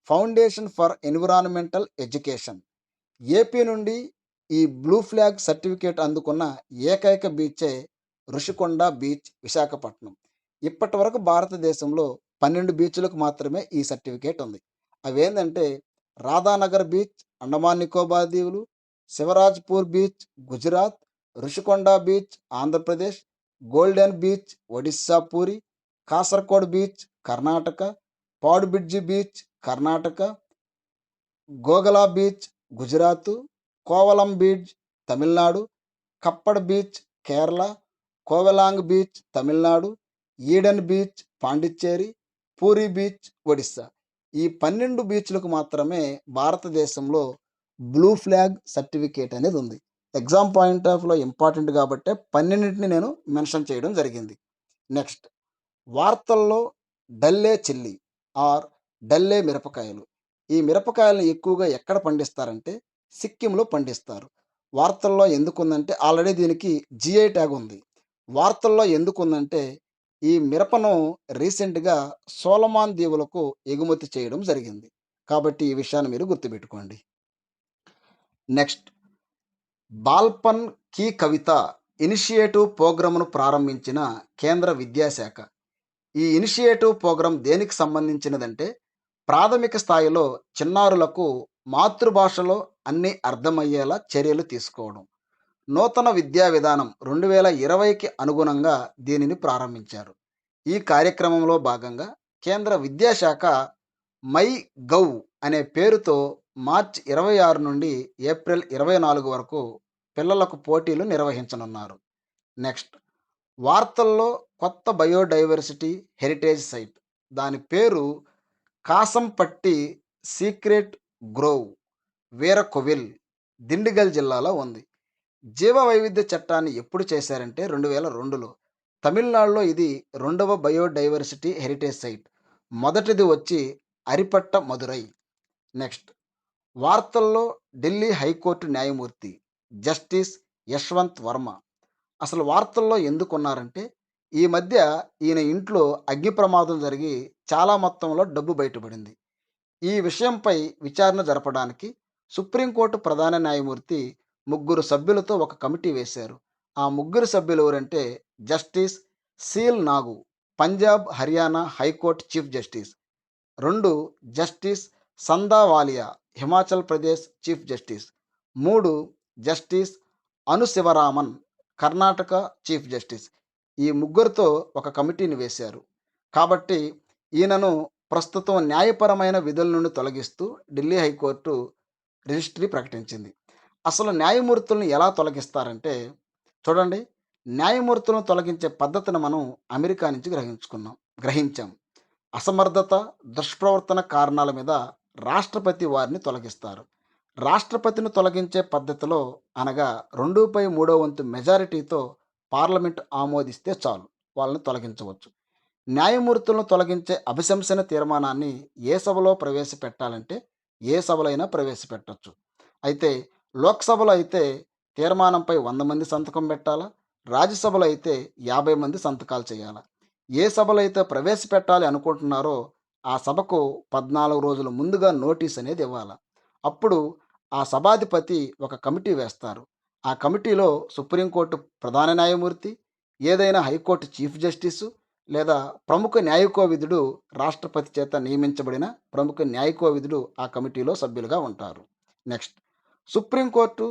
foundation for environmental education. AP నుండి ఈ బ్లూ ఫ్లాగ్ సర్టిఫికేట్ అందుకున్న ఏకైక బీచే రుషికొండ బీచ్, విశాఖపట్నం. ఇప్పటి వరకు భారతదేశంలో 12 బీచ్లకు మాత్రమే ఈ సర్టిఫికేట్ ఉంది. అవేంటంటే రాధానగర్ బీచ్, అండమాన్ నికోబార్ దీవులు, Shivrajpur beach, Gujarat, Rushikonda beach, Andhra Pradesh, golden beach, Odisha Puri, Kasarkod beach, Karnataka, Padubidri beach, Karnataka, Ghoghla beach, Gujarat, Kovalam beach, Tamil Nadu, Kappad beach, Kerala, Covelong beach, Tamil Nadu, Eden beach, Pondicherry, Puri beach, Odisha. ఈ 12 బీచ్లకు మాత్రమే భారతదేశంలో బ్లూ ఫ్లాగ్ సర్టిఫికేట్ అనేది ఉంది. ఎగ్జామ్ పాయింట్ ఆఫ్‌లో ఇంపార్టెంట్ కాబట్టే 12ని నేను మెన్షన్ చేయడం జరిగింది. నెక్స్ట్ వార్తల్లో డల్లే చిల్లీ ఆర్ డల్లే మిరపకాయలు. ఈ మిరపకాయలను ఎక్కువగా ఎక్కడ పండిస్తారంటే సిక్కింలో పండిస్తారు. వార్తల్లో ఎందుకుందంటే ఆల్రెడీ దీనికి జీఐ ట్యాగ్ ఉంది. వార్తల్లో ఎందుకుందంటే ఈ మిరపను రీసెంట్‌గా సోలమాన్ దీవులకు ఎగుమతి చేయడం జరిగింది. కాబట్టి ఈ విషయాన్ని మీరు గుర్తుపెట్టుకోండి. నెక్స్ట్ బాల్‌పన్ కీ కవిత ఇనిషియేటివ్ ప్రోగ్రామ్‌ను ప్రారంభించిన కేంద్ర విద్యాశాఖ. ఈ ఇనిషియేటివ్ ప్రోగ్రామ్ దేనికి సంబంధించినదంటే ప్రాథమిక స్థాయిలో చిన్నారులకు మాతృభాషలో అన్నీ అర్థమయ్యేలా చర్యలు తీసుకోవడం. నూతన విద్యా విధానం 2020కి అనుగుణంగా దీనిని ప్రారంభించారు. ఈ కార్యక్రమంలో భాగంగా కేంద్ర విద్యాశాఖ మై గవ్ అనే పేరుతో మార్చి 26 నుండి ఏప్రిల్ 24 వరకు పిల్లలకు పోటీలు నిర్వహించనున్నారు. నెక్స్ట్ వార్తల్లో కొత్త బయోడైవర్సిటీ హెరిటేజ్ సైట్. దాని పేరు కాసంపట్టి సీక్రెట్ గ్రోవ్, వీరకొవిల్, దిండిగల్ జిల్లాలో ఉంది. జీవ వైవిధ్య చట్టాన్ని ఎప్పుడు చేశారంటే 2002లో. తమిళనాడులో ఇది రెండవ బయోడైవర్సిటీ హెరిటేజ్ సైట్. మొదటిది వచ్చి అరిపట్ట మదురై. నెక్స్ట్ వార్తల్లో ఢిల్లీ హైకోర్టు న్యాయమూర్తి జస్టిస్ యశ్వంత్ వర్మ. అసలు వార్తల్లో ఎందుకున్నారంటే ఈ మధ్య ఈయన ఇంట్లో అగ్ని ప్రమాదం జరిగి చాలా మొత్తంలో డబ్బు బయటపడింది. ఈ విషయంపై విచారణ జరపడానికి సుప్రీంకోర్టు ప్రధాన న్యాయమూర్తి ముగ్గురు సభ్యులతో ఒక కమిటీ వేశారు. ఆ ముగ్గురు సభ్యులు ఎవరంటే justice Sheel Nagu, Punjab, Haryana high court chief justice. 2 justice Sandhawalia, Himachal Pradesh chief justice. 3 justice Anu Sivaraman, Karnataka chief justice. ఈ ముగ్గురితో ఒక కమిటీని వేశారు. కాబట్టి ఈయనను ప్రస్తుతం న్యాయపరమైన విధుల నుండి తొలగిస్తూ ఢిల్లీ హైకోర్టు రిజిస్ట్రీ ప్రకటించింది. అసలు న్యాయమూర్తుల్ని ఎలా తొలగిస్తారంటే చూడండి, న్యాయమూర్తులను తొలగించే పద్ధతిని మనం అమెరికా నుంచి గ్రహించాం. అసమర్థత, దుష్ప్రవర్తన కారణాల మీద రాష్ట్రపతి వారిని తొలగిస్తారు. రాష్ట్రపతిని తొలగించే పద్ధతిలో అనగా 2/3 వంతు మెజారిటీతో పార్లమెంట్ ఆమోదిస్తే చాలు. వాళ్ళని తొలగించవచ్చు. న్యాయమూర్తులను తొలగించే అభిశంసన తీర్మానాన్ని ఏ సభలో ప్రవేశపెట్టాలంటే ఏ సభలో అయినా ప్రవేశపెట్టొచ్చు. అయితే లోక్సభలో అయితే తీర్మానంపై 100 మంది సంతకం పెట్టాలా? రాజ్యసభలో అయితే 50 మంది సంతకాలు చేయాలా? ఏ సభలో అయితే ప్రవేశపెట్టాలి అనుకుంటున్నారో ఆ సభకు 14 రోజుల ముందుగా నోటీస్ అనేది ఇవ్వాలా. అప్పుడు ఆ సభాధిపతి ఒక కమిటీ వేస్తారు. ఆ కమిటీలో సుప్రీంకోర్టు ప్రధాన న్యాయమూర్తి, ఏదైనా హైకోర్టు చీఫ్ జస్టిసు లేదా ప్రముఖ న్యాయకోవిదుడు రాష్ట్రపతి చేత నియమించబడిన ప్రముఖ న్యాయకోవిదుడు ఆ కమిటీలో సభ్యులుగా ఉంటారు. నెక్స్ట్, సుప్రీంకోర్టు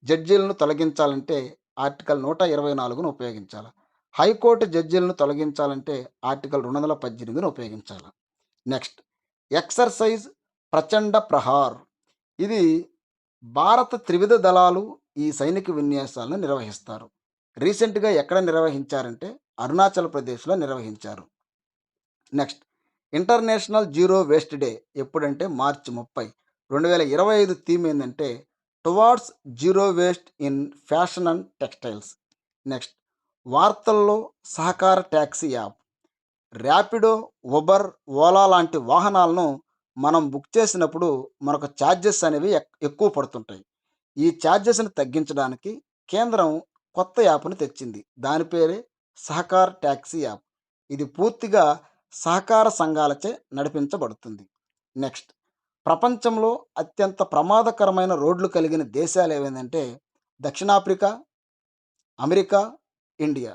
జడ్జీలను తొలగించాలంటే ఆర్టికల్ 124ను ఉపయోగించాలి. హైకోర్టు జడ్జీలను తొలగించాలంటే ఆర్టికల్ 218ను ఉపయోగించాలి. నెక్స్ట్, ఎక్సర్సైజ్ ప్రచండ ప్రహార్. ఇది భారత త్రివిధ దళాలు ఈ సైనిక విన్యాసాలను నిర్వహిస్తారు. రీసెంట్‌గా ఎక్కడ నిర్వహించారంటే అరుణాచల్ ప్రదేశ్‌లో నిర్వహించారు. Next, international zero waste day ఎప్పుడంటే మార్చి 30. 2025 థీమ్ ఏందంటే towards zero waste in fashion and textiles. Next, వార్తల్లో సహకార taxi app. Rapido, Uber, Ola లాంటి వాహనాలను మనం బుక్ చేసినప్పుడు మనకు ఛార్జెస్ అనేవి ఎక్కువ పడుతుంటాయి. ఈ ఛార్జెస్‌ని తగ్గించడానికి కేంద్రం కొత్త యాప్‌ని తెచ్చింది. దాని పేరే సహకార్ ట్యాక్సీ యాప్. ఇది పూర్తిగా సహకార సంఘాలచే నడిపించబడుతుంది. నెక్స్ట్, ప్రపంచంలో అత్యంత ప్రమాదకరమైన రోడ్లు కలిగిన దేశాలు ఏవేందంటే దక్షిణాఫ్రికా, అమెరికా, ఇండియా.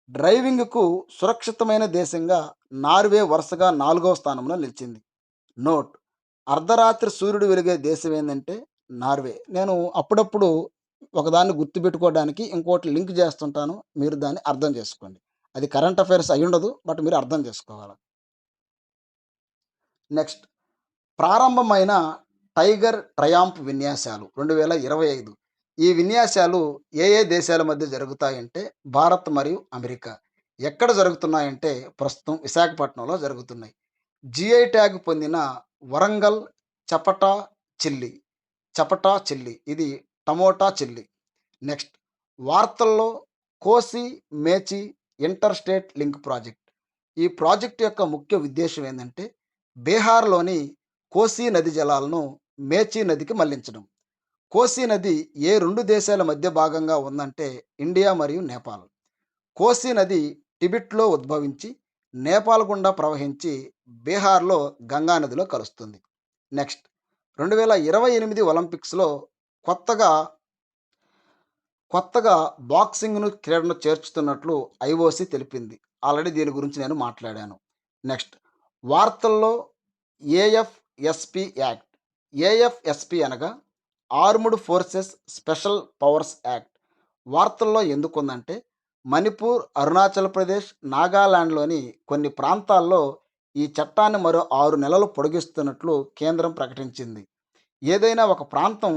డ్రైవింగ్‌కు సురక్షితమైన దేశంగా నార్వే వరుసగా 4వ స్థానంలో నిలిచింది. నోట్: అర్ధరాత్రి సూర్యుడు వెలిగే దేశం ఏందంటే నార్వే. నేను అప్పుడప్పుడు ఒకదాన్ని గుర్తుపెట్టుకోవడానికి ఇంకోటి లింక్ చేస్తుంటాను. మీరు దాన్ని అర్థం చేసుకోండి. అది కరెంట్ అఫైర్స్ అయ్యుండదు. బట్ మీరు అర్థం చేసుకోవాలి. నెక్స్ట్, ప్రారంభమైన టైగర్ ట్రయాంఫ్ విన్యాసాలు 2025. ఈ విన్యాసాలు ఏ ఏ దేశాల మధ్య జరుగుతాయంటే భారత్ మరియు అమెరికా. ఎక్కడ జరుగుతున్నాయంటే ప్రస్తుతం విశాఖపట్నంలో జరుగుతున్నాయి. జిఐ ట్యాగ్ పొందిన వరంగల్ చపటా చిల్లి. చపటా చిల్లి ఇది టమోటా చిల్లి. నెక్స్ట్, వార్తల్లో కోసి Mechi inter state link project. ఈ ప్రాజెక్ట్ యొక్క ముఖ్య ఉద్దేశం ఏంటంటే బీహార్లోని కోసీ నది జలాలను మేచి నదికి మళ్లించడం. కోసీ నది ఏ 2 దేశాల మధ్య భాగంగా ఉందంటే ఇండియా మరియు నేపాల్. కోసీ నది టిబెట్లో ఉద్భవించి నేపాల్ గుండా ప్రవహించి బీహార్లో గంగా నదిలో కలుస్తుంది. నెక్స్ట్, 2028 ఒలింపిక్స్‌లో కొత్తగా కొత్తగా క్రీడను చేర్చుతున్నట్లు ఐఓసీ తెలిపింది. ఆల్రెడీ దీని గురించి నేను మాట్లాడాను. నెక్స్ట్, వార్తల్లో ఏఎఫ్ఎస్పి యాక్ట్. ఏఎఫ్ఎస్పి అనగా armed forces special powers act. వార్తల్లో ఎందుకుందంటే మణిపూర్, అరుణాచల్ ప్రదేశ్, నాగాలాండ్‌లోని కొన్ని ప్రాంతాల్లో ఈ చట్టాన్ని మరో 6 నెలలు పొడిగిస్తున్నట్లు కేంద్రం ప్రకటించింది. ఏదైనా ఒక ప్రాంతం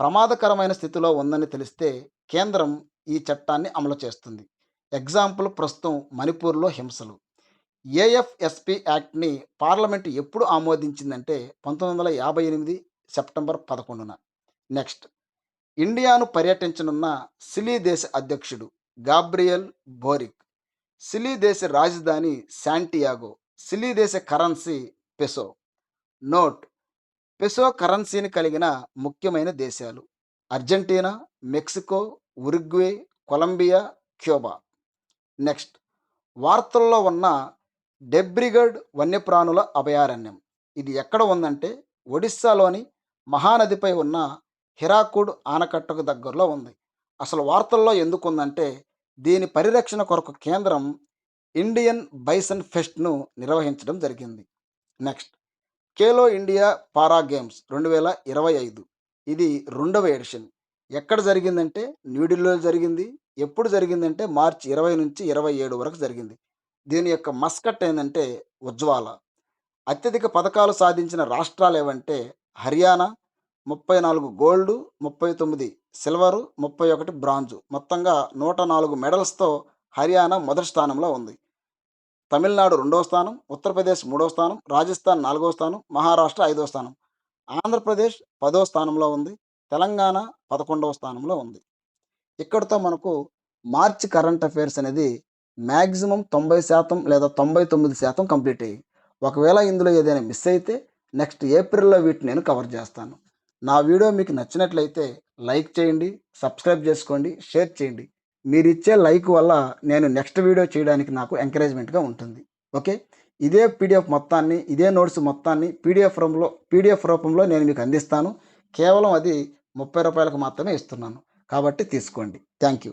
ప్రమాదకరమైన స్థితిలో ఉందని తెలిస్తే కేంద్రం ఈ చట్టాన్ని అమలు చేస్తుంది. ఎగ్జాంపుల్ ప్రస్తుతం మణిపూర్‌లో హింసలు. ఏఎఫ్ఎస్పి యాక్ట్‌ని పార్లమెంట్ ఎప్పుడు ఆమోదించిందంటే 1958 సెప్టెంబర్ 11న. నెక్స్ట్, ఇండియాను పర్యటించనున్న సిలీ దేశ అధ్యక్షుడు గాబ్రియల్ బోరిక్. సిలీ దేశ రాజధాని శాంటియాగో. సిలీ దేశ కరెన్సీ పెసో. నోట్: పెసో కరెన్సీని కలిగిన ముఖ్యమైన దేశాలు Argentina, Mexico, Uruguay, Colombia, Cuba. Next, వార్తల్లో ఉన్న డెబ్రిగడ్ వన్యప్రాణుల అభయారణ్యం. ఇది ఎక్కడ ఉందంటే ఒడిస్సాలోని మహానదిపై ఉన్న హిరాకుడ్ ఆనకట్టకు దగ్గరలో ఉంది. అసలు వార్తల్లో ఎందుకుందంటే దీని పరిరక్షణ కొరకు కేంద్రం ఇండియన్ బైసన్ ఫెస్ట్‌ను నిర్వహించడం జరిగింది. నెక్స్ట్, ఖేలో ఇండియా పారా గేమ్స్ 2025. ఇది 2వ ఎడిషన్. ఎక్కడ జరిగిందంటే న్యూఢిల్లీలో జరిగింది. ఎప్పుడు జరిగిందంటే మార్చి 20 నుంచి 27 వరకు జరిగింది. దీని యొక్క మస్కట్ ఏందంటే ఉజ్వాల. అత్యధిక పథకాలు సాధించిన రాష్ట్రాలేవంటే హర్యానా 34 గోల్డు, 39 సిల్వరు, 31 బ్రాంజు. మొత్తంగా 104 మెడల్స్‌తో హర్యానా మొదటి స్థానంలో ఉంది. తమిళనాడు రెండవ స్థానం, ఉత్తరప్రదేశ్ మూడవ స్థానం, రాజస్థాన్ నాలుగవ స్థానం, మహారాష్ట్ర ఐదవ స్థానం. ఆంధ్రప్రదేశ్ 10వ స్థానంలో ఉంది. తెలంగాణ 11వ స్థానంలో ఉంది. ఇక్కడితో మనకు మార్చ్ కరెంట్ అఫైర్స్ అనేది మాక్సిమం 90% లేదా 99% కంప్లీట్ అయ్యాయి. ఒకవేళ ఇందులో ఏదైనా మిస్ అయితే నెక్స్ట్ ఏప్రిల్‌లో వీటిని నేను కవర్ చేస్తాను. నా వీడియో మీకు నచ్చినట్లయితే లైక్ చేయండి, సబ్స్క్రైబ్ చేసుకోండి, షేర్ చేయండి. మీరిచ్చే లైక్ వల్ల నేను నెక్స్ట్ వీడియో చేయడానికి నాకు ఎంకరేజ్‌మెంట్‌గా ఉంటుంది. ఓకే. ఇదే పీడిఎఫ్ మొత్తాన్ని, ఇదే నోట్స్ మొత్తాన్ని పీడిఎఫ్ రూపంలో నేను మీకు అందిస్తాను. కేవలం అది రూ. 30కి మాత్రమే ఇస్తున్నాను. కాబట్టి తీసుకోండి. Thank you.